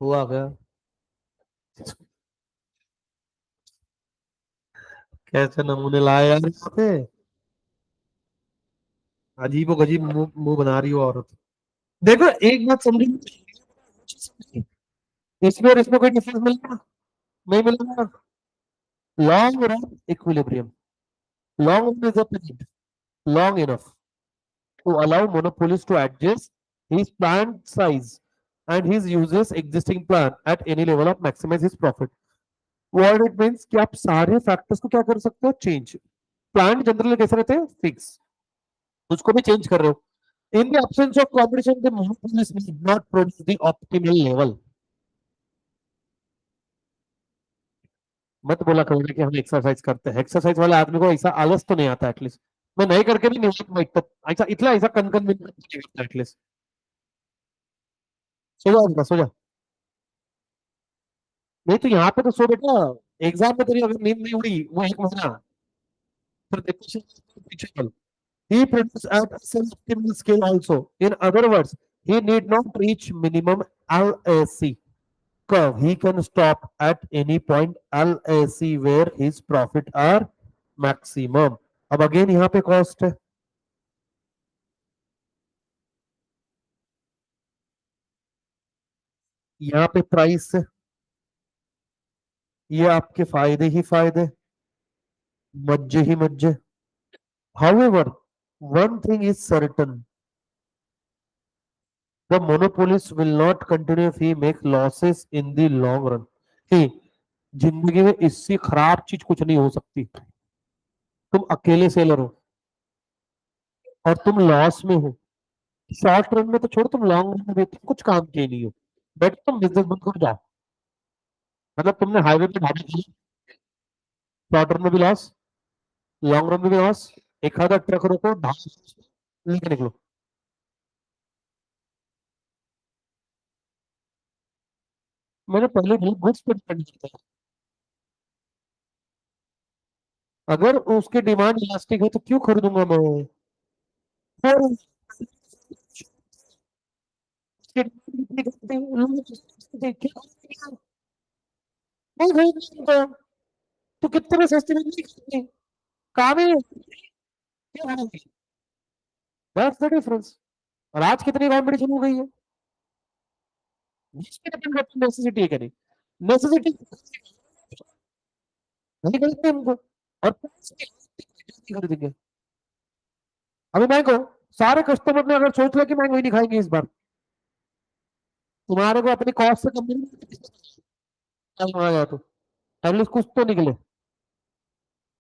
हुआ गया। कैसे नमूने लाए यार यहाँ पे। अजीबो गजीब मुंह मुंह बना रही हो औरत। देखो एक बात समझी, इसमें और इसमें कोई डिफरेंस मिलेगा? नहीं मिलेगा। Long run equilibrium, long is a period long enough to allow monopolies to adjust his plant size and his uses existing plan at any level of maximize his profit. What it means कि आप सारे factors को क्या कर सकते हो, change. Plant generally कैसे रहते हैं, फिक्स, उसको भी चेंज कर रहे हो। In the absence of competition the monopolies will not produce the optimal level। मत बोला करोगे कि हम एक्सरसाइज करते हैं, एक्सरसाइज वाले आदमी को ऐसा आलस तो नहीं आता एटलीस्ट। मैं नहीं करके भी नहीं होता, ऐसा इतना ऐसा कन भी नहीं करता एटलीस्ट। सो जा सो जा। नहीं तो यहाँ पे तो सो बेटा, एग्जाम में तेरी अगर नींद नहीं उड़ी वो 1 महीना, फिर देखो teachable. He produces at a semi-optimal scale also. In other words, he need not reach minimum LAC curve. He can stop at any point LAC where his profit are maximum. अब अगेन यहाँ पे cost है, यहाँ पे price है, ये आपके फायदे ही फायदे, मज्जे ही मज्जे। However, one thing is certain, the monopolist will not continue if he make losses in the long run। कि जिंदगी में इससे खराब चीज कुछ नहीं हो सकती। तुम अकेले सेलर हो और तुम लॉस में हो, शॉर्ट रन में तो छोड़, तुम लॉन्ग रन में भी तुम कुछ काम के नहीं हो। बट तुम बिजनेस बंद कर जाओ, मतलब तुमने हाईवे पे ढाबे खोले, शॉर्ट रन में भी लॉस, लॉन्ग रन में भी लॉस। एक आधा ट्रक रोको, ढाबा लेके निकलो। मैंने पहले भी गुड्स पे डिपेंड किया था। अगर उसकी डिमांड इलास्टिक है तो क्यों खरीदूंगा मैं? और उसकी डिमांड इतनी करते हैं, लोग सोचते हैं, क्या खरीदेगा? नहीं खरीदेगा तो कितने में सस्ते में नहीं खरीदेंगे? काम ही है, क्यों खरीदेंगे? That's the difference. और आज कितनी कॉम्पिटिशन हो गई है, जिस पे डिपेंड करता है नेसेसिटी है कि नहीं। नेसेसिटी नहीं खरीदते हमको, और price के नहीं खरीदेंगे। अभी मैंगो, सारे कस्टमर ने अगर सोच लिया कि मैंगो ही नहीं खाएंगे इस बार, तुम्हारे को अपनी कॉस्ट से कम नहीं तो एटलीस्ट कुछ तो निकले।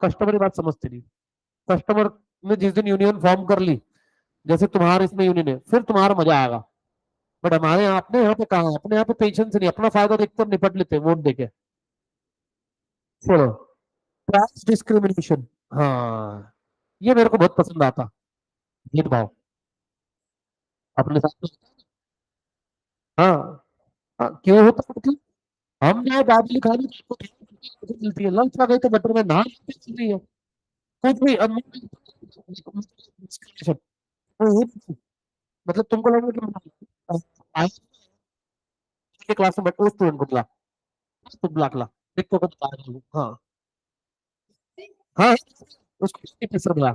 कस्टमर की बात समझते नहीं। कस्टमर ने जिस दिन यूनियन फॉर्म कर ली, जैसे तुम्हारे इसमें यूनियन है, फिर तुम्हारा मजा आएगा। बट हमारे यहाँ, अपने यहाँ पे कहा है, अपने यहाँ पे पेशेंस नहीं, अपना फायदा देखते हम निपट लेते हैं वोट देके। चलो, प्राइस डिस्क्रिमिनेशन, हाँ, ये मेरे को बहुत पसंद आता। भेदभाव अपने साथ में। हाँ, हाँ, क्यों होता है मतलब, हम जाए दाबेली खाने तो आपको मिलती है, लंच आ गई तो बटर में नान चल रही है, कुछ भी discrimination। मतलब तुमको लगे कि आज के क्लास में बैठो, स्टूडेंट को बुला, तो बुला के ला, देख तो बता रही हूँ। हाँ, हाँ, उसको टीचर बुला,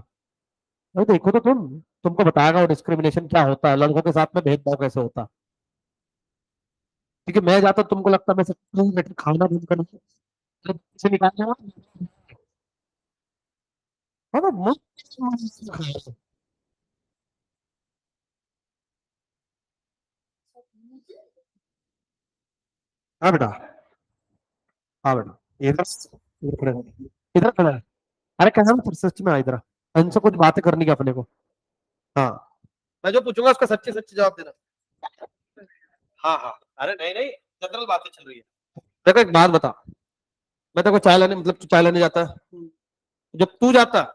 अरे देखो तो तुमको बताएगा वो डिस्क्रिमिनेशन क्या होता है, लड़कों के साथ में भेदभाव कैसे होता है। क्योंकि मैं जाता, तुमको लगता मैं सब खाना बंद कर से निकालने वाला। हाँ ना, मस्त। हाँ बेटा, हाँ बेटा, इधर इधर खड़े हो। इधर खड़ा है। अरे क्या नाम सच में आ इधर, इनसे कुछ बातें करनी है अपने को। हाँ, मैं जो पूछूंगा उसका सच्चे सच्चे जवाब देना। हाँ हाँ, अरे नहीं नहीं, जनरल बातें चल रही है। देखो एक बात बता, मैं तेरे को चाय लाने, मतलब तू चाय लाने जाता है, जब तू जाता है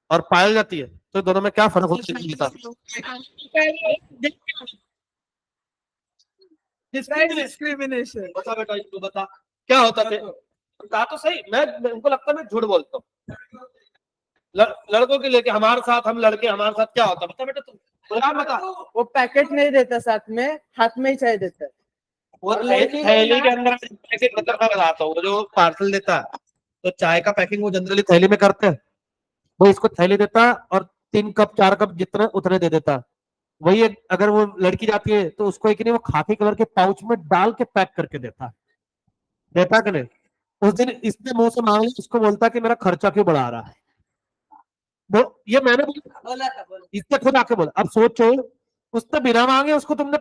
और पायल जाती है, तो दोनों में क्या फर्क होता है बता। डिस्क्रिमिनेशन बता बेटा, तू बता क्या होता है। कहा तो सही, मैं उनको लगता है मैं झूठ बोलता हूँ। लड़कों के लेके हमारे साथ, हम लड़के हमारे साथ क्या होता है, बता बेटा तू, बता बता। वो पैकेट नहीं देता साथ में, हाथ में ही चाय देता है। वो थैली के अंदर पैकेट, मतलब मैं बताता हूँ, वो जो पार्सल देता है, तो चाय का पैकिंग वो जनरली थैली में करते हैं, वो इसको थैली देता है और 3 कप 4 कप जितना उतने दे देता है। वही अगर वो लड़की जाती है तो उसको एक नहीं, वो खाकी कलर के पाउच में डाल के पैक करके देता है। देता कि नहीं? उस दिन इसने मुंह से मांग लिया, उसको बोलता है कि मेरा खर्चा क्यों बढ़ा रहा है। वो ये मैंने बोला था, बोला। इससे खुद आके बोला। अब सोचो, उसने बिना मांगे उसको तुमने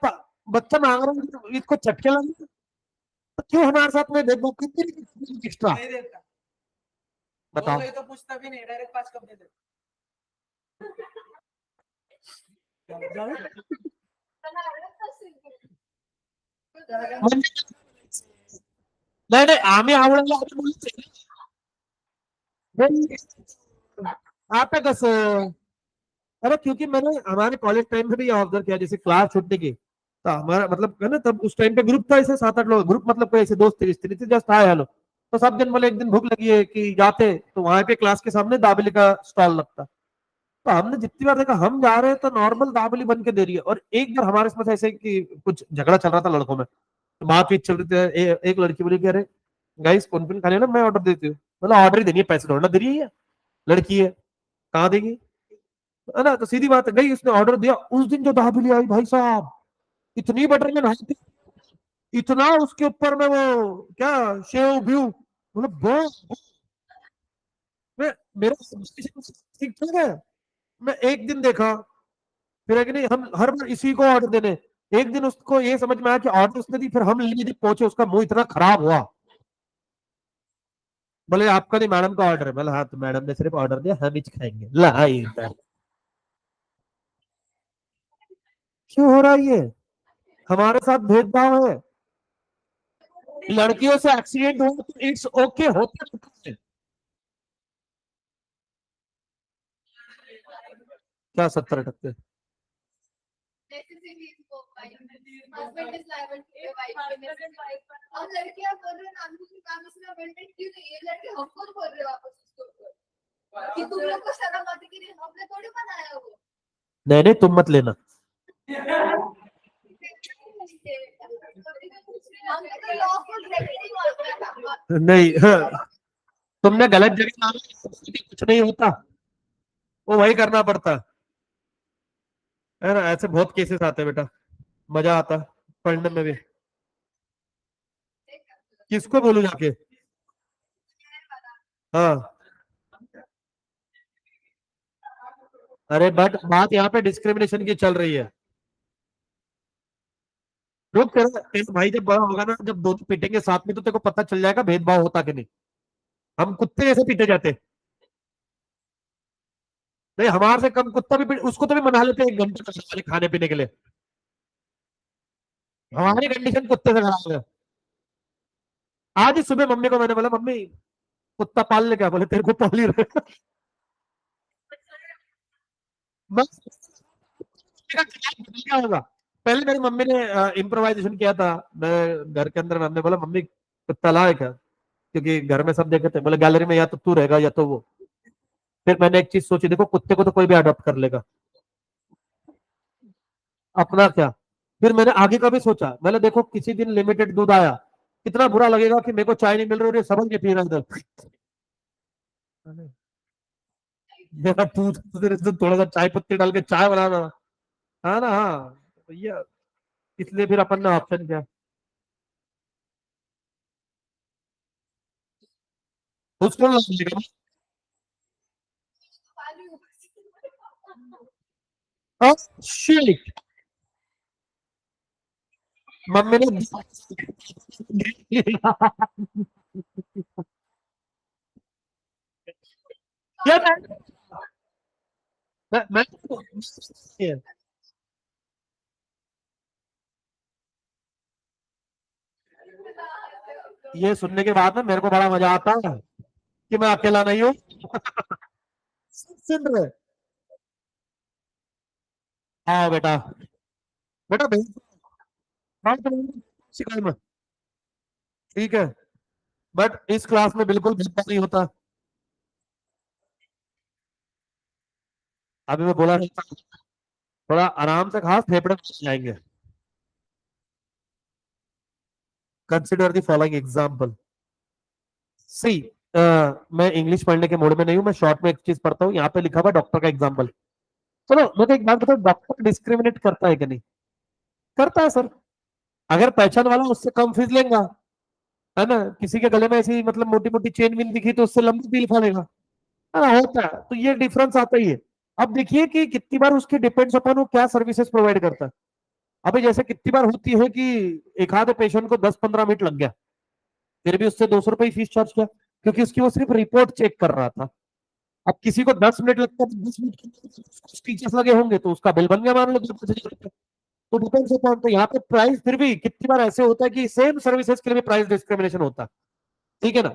बच्चा मांग रहा है, इसको चटके लगे, तो क्यों हमारे साथ में देखो कितनी एक्स्ट्रा। नहीं देता, बताओ। तो पूछता भी नहीं, डायरेक्ट 5 कप दे देता। नाही नाही, आम्ही आवडायला आम्ही बोलतोय. आता कसं, अरे क्योंकि मैंने हमारे कॉलेज टाइम में भी ऑब्जर्व किया, जैसे क्लास छूटने की, तो हमारा मतलब है ना, तब उस टाइम पे ग्रुप था ऐसे 7-8 लोग, ग्रुप मतलब कोई ऐसे दोस्त थे स्त्री थे, जस्ट हाय हेलो, तो सब दिन बोले एक दिन भूख लगी है कि जाते, तो वहां पे क्लास के सामने दाबेली का स्टॉल लगता। तो हमने जितनी बार देखा, हम जा रहे हैं तो नॉर्मल दाबेली बन के दे रही है, और एक बार हमारे इसमें ऐसे कि कुछ झगड़ा चल रहा था लड़कों में, तो बातचीत चल रही थी, एक लड़की बोली कि अरे गाइस कौन कौन खाने ना, मैं ऑर्डर देती हूँ, मतलब ऑर्डर ही देनी है, पैसे थोड़ा दे रही है, लड़की है, कहाँ देगी, है ना। तो सीधी बात है, गई उसने ऑर्डर दिया, उस दिन जो दाबेली आई भाई साहब, इतनी बटर में नहाई थी, इतना उसके ऊपर में वो क्या, शेव व्यू, मतलब बहुत, मेरा ठीक ठाक है। मैं एक दिन देखा, फिर है कि नहीं, हम हर बार इसी को ऑर्डर देने, एक दिन उसको ये समझ में आया कि ऑर्डर उसने दी, फिर हम लेने जब पहुंचे उसका मुंह इतना खराब हुआ, बोले आपका नहीं मैडम का ऑर्डर है। बोला हाँ, तो मैडम ने सिर्फ ऑर्डर दिया, हम ही खाएंगे ला। क्यों हो रहा है ये? हमारे साथ भेदभाव है। लड़कियों से एक्सीडेंट हुआ तो इट्स ओके, होता रहता है। क्या 70-78? Husband is liable to wife. अब लड़कियां बोल रहे हैं नाम की काम इसमें अमेंडमेंट क्यों नहीं है? लड़के हमको बोल रहे हो वापस उसके ऊपर कि तुम लोग को शर्म आती कि नहीं, हमने थोड़ी बनाया वो। नहीं नहीं, तुम मत लेना। हमने तो लॉ को नहीं मानता। नहीं हाँ, तुमने गलत जगह मांगा, कुछ नहीं होता, वो वही करना पड़ता है ना। ऐसे बहुत केसेस आते हैं बेटा, मजा आता पढ़ने में भी। किसको बोलूं जाके? हाँ, अरे बट बात यहाँ पे डिस्क्रिमिनेशन की चल रही है। रुक, तेरा तेरा भाई जब बड़ा होगा ना, जब दोनों पीटेंगे साथ में, तो तेरे को पता चल जाएगा भेदभाव होता कि नहीं। हम कुत्ते जैसे पीटे जाते। नहीं, हमारे से कम कुत्ता भी उसको तो भी मना लेते हैं 1 घंटे खाने पीने के लिए। हमारी कंडीशन कुत्ते से खराब है। आज ही सुबह मम्मी को मैंने बोला, मम्मी कुत्ता पाल ले क्या? बोले तेरे को पाल ही रहे। बस क्या होगा। पहले मेरी मम्मी ने इम्प्रोवाइजेशन किया था। मैं घर के अंदर, हमने बोला मम्मी कुत्ता लाए क्या, क्योंकि घर में सब देखे थे। बोले गैलरी में या तो तू रहेगा या तो वो। फिर मैंने एक चीज सोची, देखो कुत्ते को तो कोई भी अडॉप्ट कर लेगा, अपना क्या। फिर मैंने आगे का भी सोचा, मैंने देखो किसी दिन लिमिटेड दूध आया, कितना बुरा लगेगा कि मेरे को चाय नहीं मिल रही और ये समझ के पी रहा है इधर। मेरा दूध तो थोड़ा सा चाय पत्ती डाल के चाय बनाना है ना। हाँ भैया, इसलिए फिर अपन ने ऑप्शन किया। उसको लगेगा। Oh, shit. मम्मी ने यार मैं ये सुनने के बाद ना मेरे को बड़ा मजा आता है कि मैं अकेला नहीं हूँ। सुन रहे? हाँ बेटा, बेटा भेज बात करेंगे, शिकायत में। ठीक है, बट इस क्लास में बिल्कुल भेदभाव नहीं होता। अभी मैं बोला नहीं था, थोड़ा आराम से खा, फेफड़े में जाएंगे। Consider the following example. See, मैं इंग्लिश पढ़ने के मूड में नहीं हूं, मैं शॉर्ट में एक चीज पढ़ता हूँ। यहाँ पे लिखा हुआ डॉक्टर का एग्जाम्पल। चलो मैं तो एक बात बताऊं, डॉक्टर डिस्क्रिमिनेट करता है कि नहीं? करता है सर। अगर पहचान वाला उससे कम फीस लेगा, है ना, किसी के गले में ऐसी मतलब मोटी मोटी चेन विन दिखी तो उससे लंबी बिल फाड़ेगा, है ना, होता है। तो ये डिफरेंस आता ही है। अब देखिए कि कितनी बार उसके डिपेंड्स अपॉन वो क्या सर्विसेज प्रोवाइड करता है। अभी जैसे कितनी बार होती है कि एक आधे पेशेंट को 10-15 मिनट लग गया, फिर भी उससे 200 रुपये फीस चार्ज किया, क्योंकि उसकी वो सिर्फ रिपोर्ट चेक कर रहा था। अब किसी को 10 मिनट लगता है, 10 मिनट टीचर्स लगे होंगे तो उसका बिल बन गया मान लो 10,000 रुपये। तो डिपेंड्स अपॉन, तो यहाँ पे प्राइस फिर भी कितनी बार ऐसे होता है कि सेम सर्विसेज के लिए भी प्राइस डिस्क्रिमिनेशन होता है। ठीक है ना।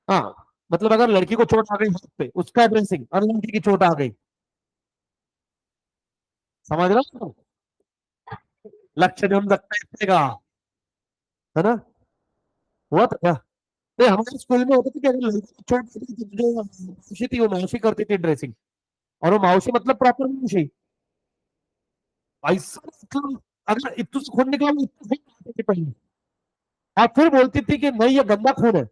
हाँ, मतलब अगर लड़की को चोट आ गई हाथ पे, उसका ड्रेसिंग, और लड़की की चोट आ गई, समझ रहा हूँ, लक्ष्य जो हम रखते हैं, है ना। हुआ था क्या? नहीं, हमारे स्कूल में होता था कि अगर लड़की को चोट लगी थी, जो मौसी थी वो मौसी करती थी ड्रेसिंग। और वो मौसी मतलब प्रॉपर मौसी, ऐसा मतलब अगर इतू से खून निकला, वो इतू खून निकलती थी पहले। और फिर बोलती थी कि नहीं ये गंदा खून है।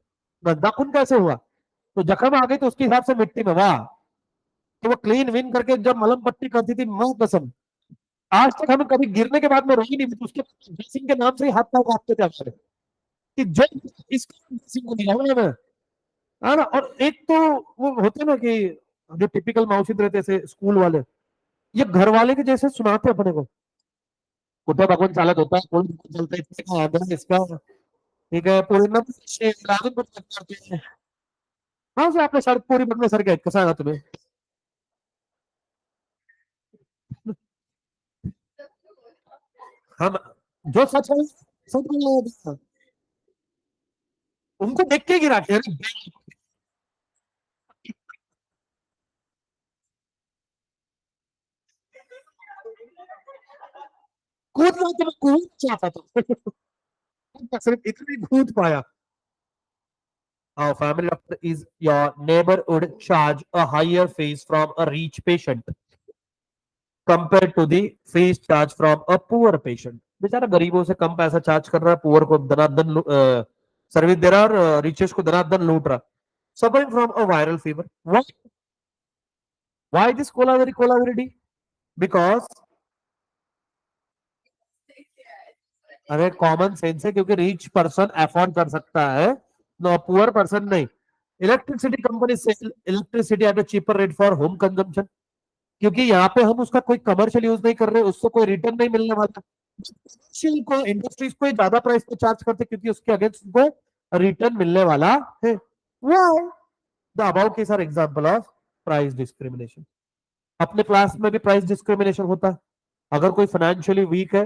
गंदा खून कैसे हुआ? तो जख्म आ गई तो उसके हिसाब से मिट्टी में, वाह। तो वो क्लीन विन करके जब मलहम पट्टी करती थी, मां कसम, आज तक हमें कभी गिरने के बाद में रोई नहीं, उसके ड्रेसिंग के नाम से ही हाथ पांव कांपते थे हमारे, कि जब इस ड्रेसिंग को दिलाया हमें, है ना। और एक तो वो होते ना कि जो टिपिकल माउसिद रहते थे स्कूल वाले, ये घर वाले के जैसे सुनाते अपने को, कुत्ता भगवान चालक होता है, कोई चलता है, इसका आदर इसका, ठीक है, पूरी ना राजन को check करते हैं। हाँ से आपने सड़क पूरी बदले सर के कसा है तुम्हें। हम जो सच है सच बोल, उनको देख के गिरा के, अरे कूद रहा था, मैं कूद चाहता था सिर्फ इतनी कूद पाया। Our family doctor is your neighbor would charge a higher fees from a rich patient compared to the fees charged from a poor patient. बेचारा गरीबों से कम पैसा चार्ज कर रहा है, पुअर को धनाधन सर्विस दे रहा है, और रिचेस को धनाधन लूट रहा। Suffering from a viral fever. Why this colaveri D? Because अरे कॉमन सेंस है, क्योंकि रिच पर्सन अफोर्ड कर सकता है, नो पुअर पर्सन नहीं। Electricity company sell electricity at a cheaper rate for home consumption, क्योंकि यहाँ पे हम उसका कोई कमर्शियल यूज नहीं कर रहे, उससे कोई रिटर्न नहीं मिलने वाला। कमर्शियल को इंडस्ट्रीज को ज्यादा प्राइस पे चार्ज करते, क्योंकि उसके अगेंस्ट को रिटर्न मिलने वाला है। Why the above case are example of price discrimination. अपने क्लास में भी प्राइस डिस्क्रिमिनेशन होता है। अगर कोई फाइनेंशियली वीक है,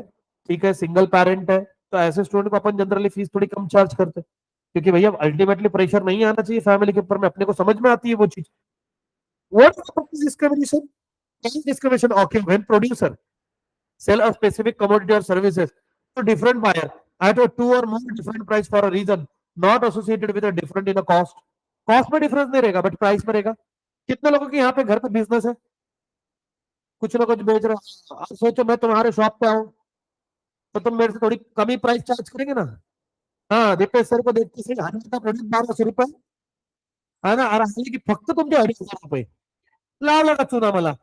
ठीक है, सिंगल पेरेंट है, तो ऐसे स्टूडेंट को अपन जनरली फीस थोड़ी कम चार्ज करते हैं, क्योंकि भैया अल्टीमेटली प्रेशर नहीं आना चाहिए फैमिली के ऊपर में, अपने को समझ में आती है वो चीज। What is price discrimination? Price discrimination occurs when producer sell a specific commodity or services to different buyer at a two or more different price for a reason not associated with a different in a cost. Cost में difference नहीं रहेगा, but price में रहेगा। कितने लोगों के यहाँ पे घर पे बिजनेस है, कुछ ना कुछ बेच रहे हैं, आप सोचो मैं तुम्हारे शॉप पे आऊं, तो तुम मेरे से थोड़ी कम ही प्राइस चार्ज करेंगे ना। हाँ, दीपेश सर को देखते से 1000 का प्रोडक्ट 1200 रुपये है ना, और की फक्त तुमचे 250 रुपये लावला का चुना मला।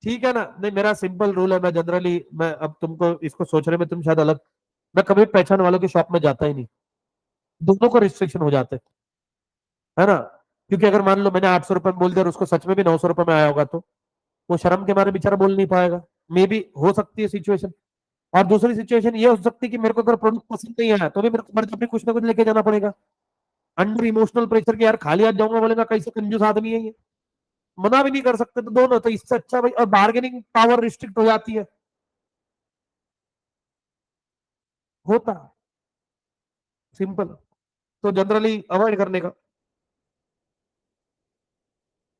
ठीक है ना, नहीं मेरा सिंपल रूल है, मैं जनरली, मैं अब तुमको इसको सोचने में तुम शायद अलग, मैं कभी पहचान वालों की शॉप में जाता ही नहीं, दोनों को रिस्ट्रिक्शन हो जाते है ना। क्योंकि अगर मान लो मैंने 800 रुपये में बोल दिया और उसको सच में भी 900 रुपये में आया होगा, तो वो शर्म के मारे बेचारा बोल नहीं पाएगा। मे भी हो सकती है सिचुएशन। और दूसरी सिचुएशन ये हो सकती है कि मेरे को अगर प्रोडक्ट पसंद नहीं आया, तो भी मेरे को मर्जी कुछ ना कुछ लेके जाना पड़ेगा, अंडर इमोशनल प्रेशर के, यार खाली हाथ जाऊंगा, बोलेगा कैसे कंजूस आदमी है ये, मना भी नहीं कर सकते, तो दोनों, तो इससे अच्छा भाई, और बार्गेनिंग पावर रिस्ट्रिक्ट हो जाती है, होता सिंपल, तो जनरली अवॉइड करने का।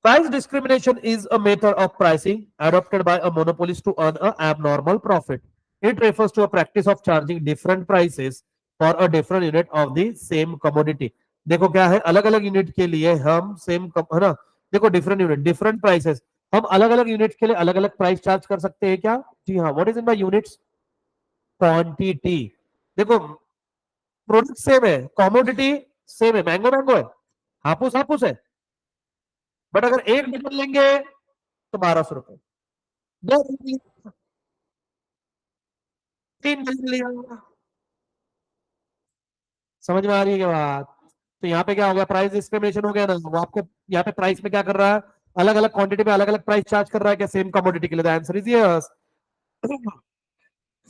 Price discrimination is a method of pricing adopted by a monopolist to earn an abnormal profit. It refers to a practice of charging different prices for a different unit of the same commodity. देखो क्या है, अलग अलग unit के लिए हम same है ना, देखो डिफरेंट यूनिट डिफरेंट प्राइसेस, हम अलग अलग यूनिट के लिए अलग अलग प्राइस चार्ज कर सकते हैं क्या? जी हाँ। What is in by units? Quantity. देखो प्रोडक्ट सेम है, कॉमोडिटी सेम है, मैंगो मैंगो है, हापुस हापुस है, बट अगर एक डजन लेंगे तो 1200 रुपए, दो डजन लिया, तीन डजन लिया, समझ में आ रही है क्या बात? तो यहाँ पे क्या हो गया, प्राइस डिस्क्रिमिनेशन हो गया ना। वो आपको यहाँ पे प्राइस में क्या कर रहा है, अलग अलग क्वांटिटी में अलग अलग प्राइस चार्ज कर रहा है क्या, सेम कमोडिटी के लिए? The answer is yes.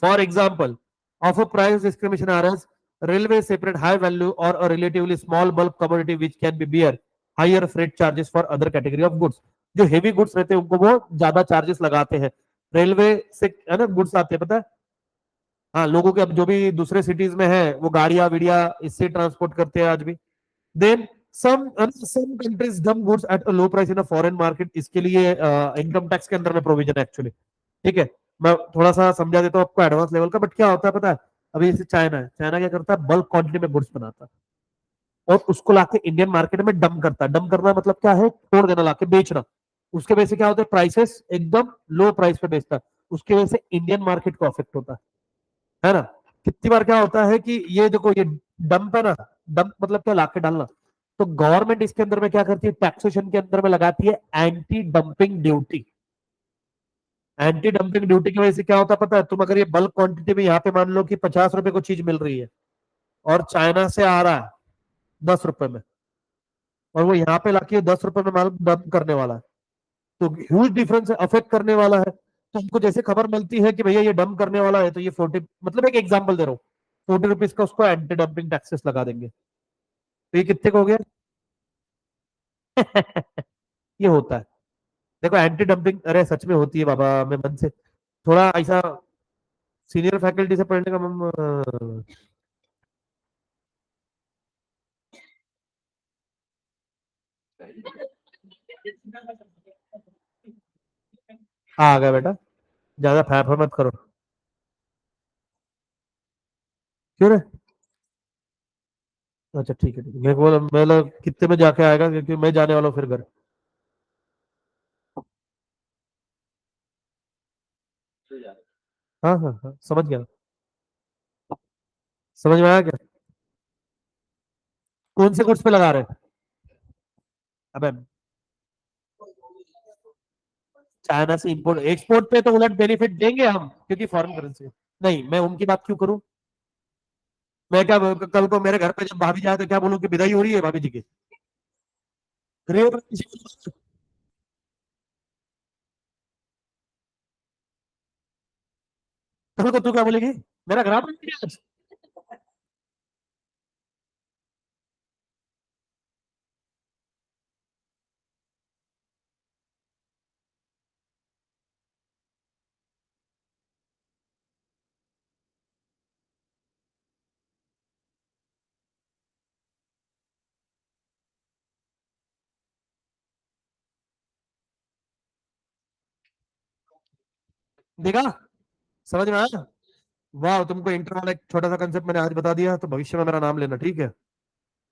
For example, of a price discrimination areas, railway separate high value or a relatively small bulk commodity which can be bear higher freight charges for other category of goods. जो heavy goods रहते हैं उनको वो ज्यादा charges लगाते हैं, railway से है ना गुड्स आते हैं, पता है। हाँ, लोगों के अब जो भी दूसरे सिटीज में है वो गाड़ियां विड़िया इससे ट्रांसपोर्ट करते हैं आज भी। Then some countries dump goods at a low price in a foreign market, इसके लिए इनकम टैक्स के अंदर में प्रोविजन है एक्चुअली। ठीक है, मैं थोड़ा सा समझा देता हूँ आपको एडवांस लेवल का, बट क्या होता है पता है, अभी जैसे चाइना है, चाइना क्या करता है, बल्क क्वांटिटी में गुड्स बनाता है और उसको लाके इंडियन मार्केट में डंप करता है। डंप करना मतलब क्या है, छोड़ देना, लाके बेचना। उसके वजह से क्या होता है, प्राइसेस एकदम लो प्राइस पे बेचता है, उसकी वजह से इंडियन मार्केट को अफेक्ट होता है ना। कितनी बार क्या होता है कि ये देखो ये डंप है ना, डंप मतलब क्या, लाके डालना, तो गवर्नमेंट इसके अंदर में क्या करती है, टैक्सेशन के अंदर में लगाती है anti dumping duty. Anti dumping duty की वजह से क्या होता है पता है, तुम अगर ये बल्क क्वांटिटी में यहाँ पे मान लो कि 50 रुपए को चीज मिल रही है और चाइना से आ रहा है 10 रुपए में, और वो यहाँ पे लाके 10 रुपए में माल डंप करने वाला है, तो ह्यूज डिफरेंस है, अफेक्ट करने वाला है। तो हमको जैसे खबर मिलती है कि भैया ये डंप करने वाला है, तो ये 40, मतलब एक एग्जाम्पल दे रहा हूँ, 40 रुपीज का उसको एंटी डंपिंग टैक्सेस लगा देंगे, तो ये कितने का हो गया? ये होता है। देखो एंटी डंपिंग, अरे सच में होती है बाबा, मैं मन से थोड़ा ऐसा सीनियर फैकल्टी से पढ़ने का मैम आ गया बेटा, ज्यादा फैफा मत करो। क्यों रे? अच्छा ठीक है ठीक है, मेरे को मतलब कितने में जाके आएगा, क्योंकि मैं जाने वाला हूँ फिर घर। हाँ हाँ हाँ, समझ गया। समझ में आया क्या? कौन से कोर्स पे लगा रहे हैं? अबे चाइना से इंपोर्ट एक्सपोर्ट पे तो उलट बेनिफिट देंगे हम, क्योंकि फॉरेन करेंसी। नहीं, मैं उनकी बात क्यों करूं? मैं क्या कल को मेरे घर पे जब भाभी जाए तो क्या बोलूं कि विदाई हो रही है भाभी जी की? रेट कल को तू क्या बोलेगी? मेरा घर आप देखा? समझ में आया? वाह, तुमको इंटर वाला एक छोटा सा कंसेप्ट मैंने आज बता दिया, तो भविष्य में मेरा नाम लेना, ठीक है?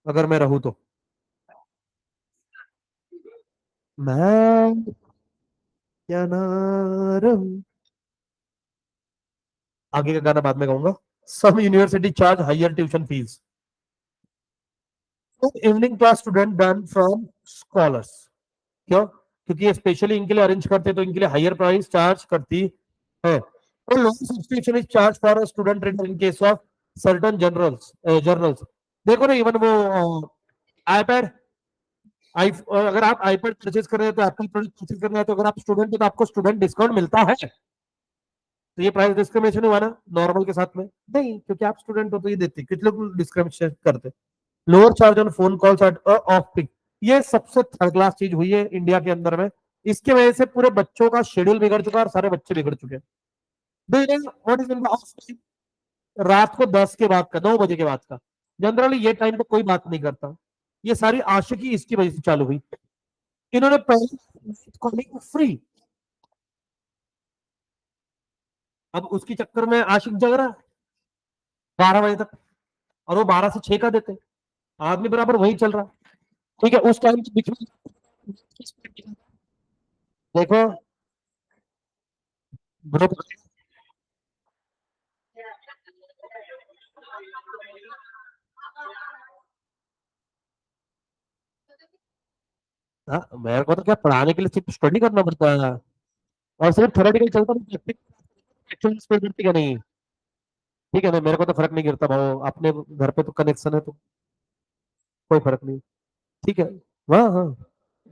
अगर मैं रहूं तो। मैं क्या ना रहूं। आगे का गाना बाद में गाऊंगा। Some university charge higher tuition fees, evening class student done from scholars. क्यों? क्योंकि ये स्पेशली इनके लिए अरेंज करते हैं, तो इनके लिए हायर प्राइस चार्ज करती है। तो loan subscription is charge for a student reader in case of certain journals. देखो ना, इवन वो आईपैड, आई अगर आप आईपैड परचेज कर रहे हैं तो एप्पल प्रोडक्ट परचेज कर रहे हैं, तो अगर आप स्टूडेंट हैं तो आपको स्टूडेंट डिस्काउंट मिलता है। तो ये प्राइस डिस्क्रिमिनेशन हुआ ना नॉर्मल के साथ में? नहीं, क्योंकि आप स्टूडेंट हो तो ये देते, कितने लोग डिस्क्रिमिनेशन करते। Lower charge on phone calls at off peak, ये सबसे थर्ड क्लास चीज हुई है इंडिया के अंदर में। इसके वजह से पूरे बच्चों का शेड्यूल बिगड़ चुका है और सारे बच्चे बिगड़ चुके हैं। व्हाट इज इन द रात को 10 के बाद का, 9 बजे के बाद का, जनरली ये टाइम पे कोई बात नहीं करता। ये सारी आशिकी इसकी वजह से चालू हुई। इन्होंने पहले कॉलिंग फ्री, अब उसके चक्कर में आशिक जग रहा है 12 बजे तक, और वो 12 से 6 का देते, आदमी बराबर वही चल रहा है। ठीक है, उस टाइम के बीच में देखो ग्रुप। हाँ, मेरे को तो क्या पढ़ाने के लिए सिर्फ स्टडी करना पड़ता है, और सिर्फ थ्योरेटिकल चलता नहीं, प्रैक्टिकल पे करती क्या नहीं। ठीक है ना, मेरे को तो फर्क नहीं गिरता भाव, अपने घर पे तो कनेक्शन है तो कोई फर्क नहीं। ठीक है। हाँ हाँ,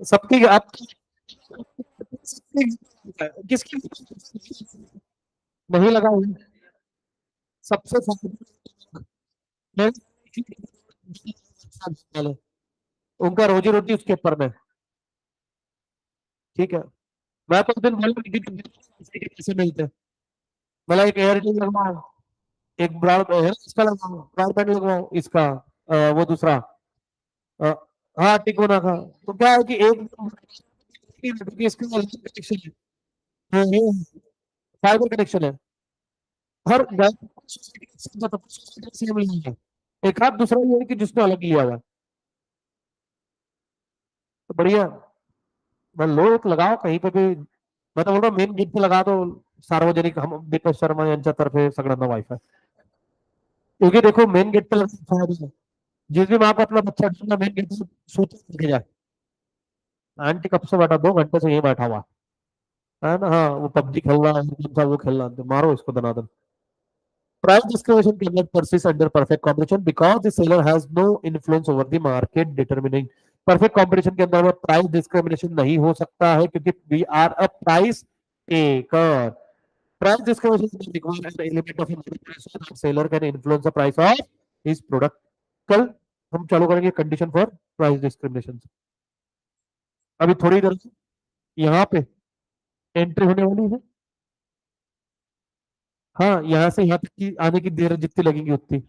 सबकी आप किसकी नहीं लगा हुआ? सबसे उनका रोजी रोटी उसके ऊपर में। ठीक है। मैं तो उस दिन बोल कि कैसे मिलते हैं। मतलब एक एयरटेल लगवाओ, एक ब्रॉड इसका लगवाओ, ब्रॉडबैंड लगवाओ इसका, वो दूसरा, अ, हाँ टिकोना का। तो क्या है कि एक इसका कनेक्शन है, फाइबर कनेक्शन है हर घर। सेम नहीं है, एक हाथ दूसरा ये है कि जिसने अलग लिया हुआ है। तो बढ़िया, मैं लो एक लगाओ कहीं पे भी। मैं तो बोल रहा हूँ मेन गेट पे लगा दो, सार्वजनिक हम दीपक शर्मा यांच्या तर्फे सगळ्यांना वाईफाई। क्योंकि देखो मेन गेट पे लगाना, जिस भी माँ को अपना बच्चा ढूंढना मेन गेट पे सूचना करके जाए, आंटी कब से बैठा, 2 घंटे से यही बैठा हुआ है ना, हाँ वो पबजी खेल रहा है, कौन सा वो खेल रहा है, मारो इसको दनादन। Price discrimination cannot persist under perfect competition because the seller has no influence over the market determining. Perfect competition के अंदर में प्राइस डिस्क्रिमिनेशन नहीं हो सकता है, क्योंकि we are a price taker. Price discrimination is required as an element of market so that seller can influence the price of his product। कल हम चालू करेंगे कंडीशन फॉर प्राइस डिस्क्रिमिनेशन। अभी थोड़ी देर यहाँ पे एंट्री होने वाली है। हाँ, यहाँ से यहाँ तक की आने की देर जितनी लगेगी उतनी।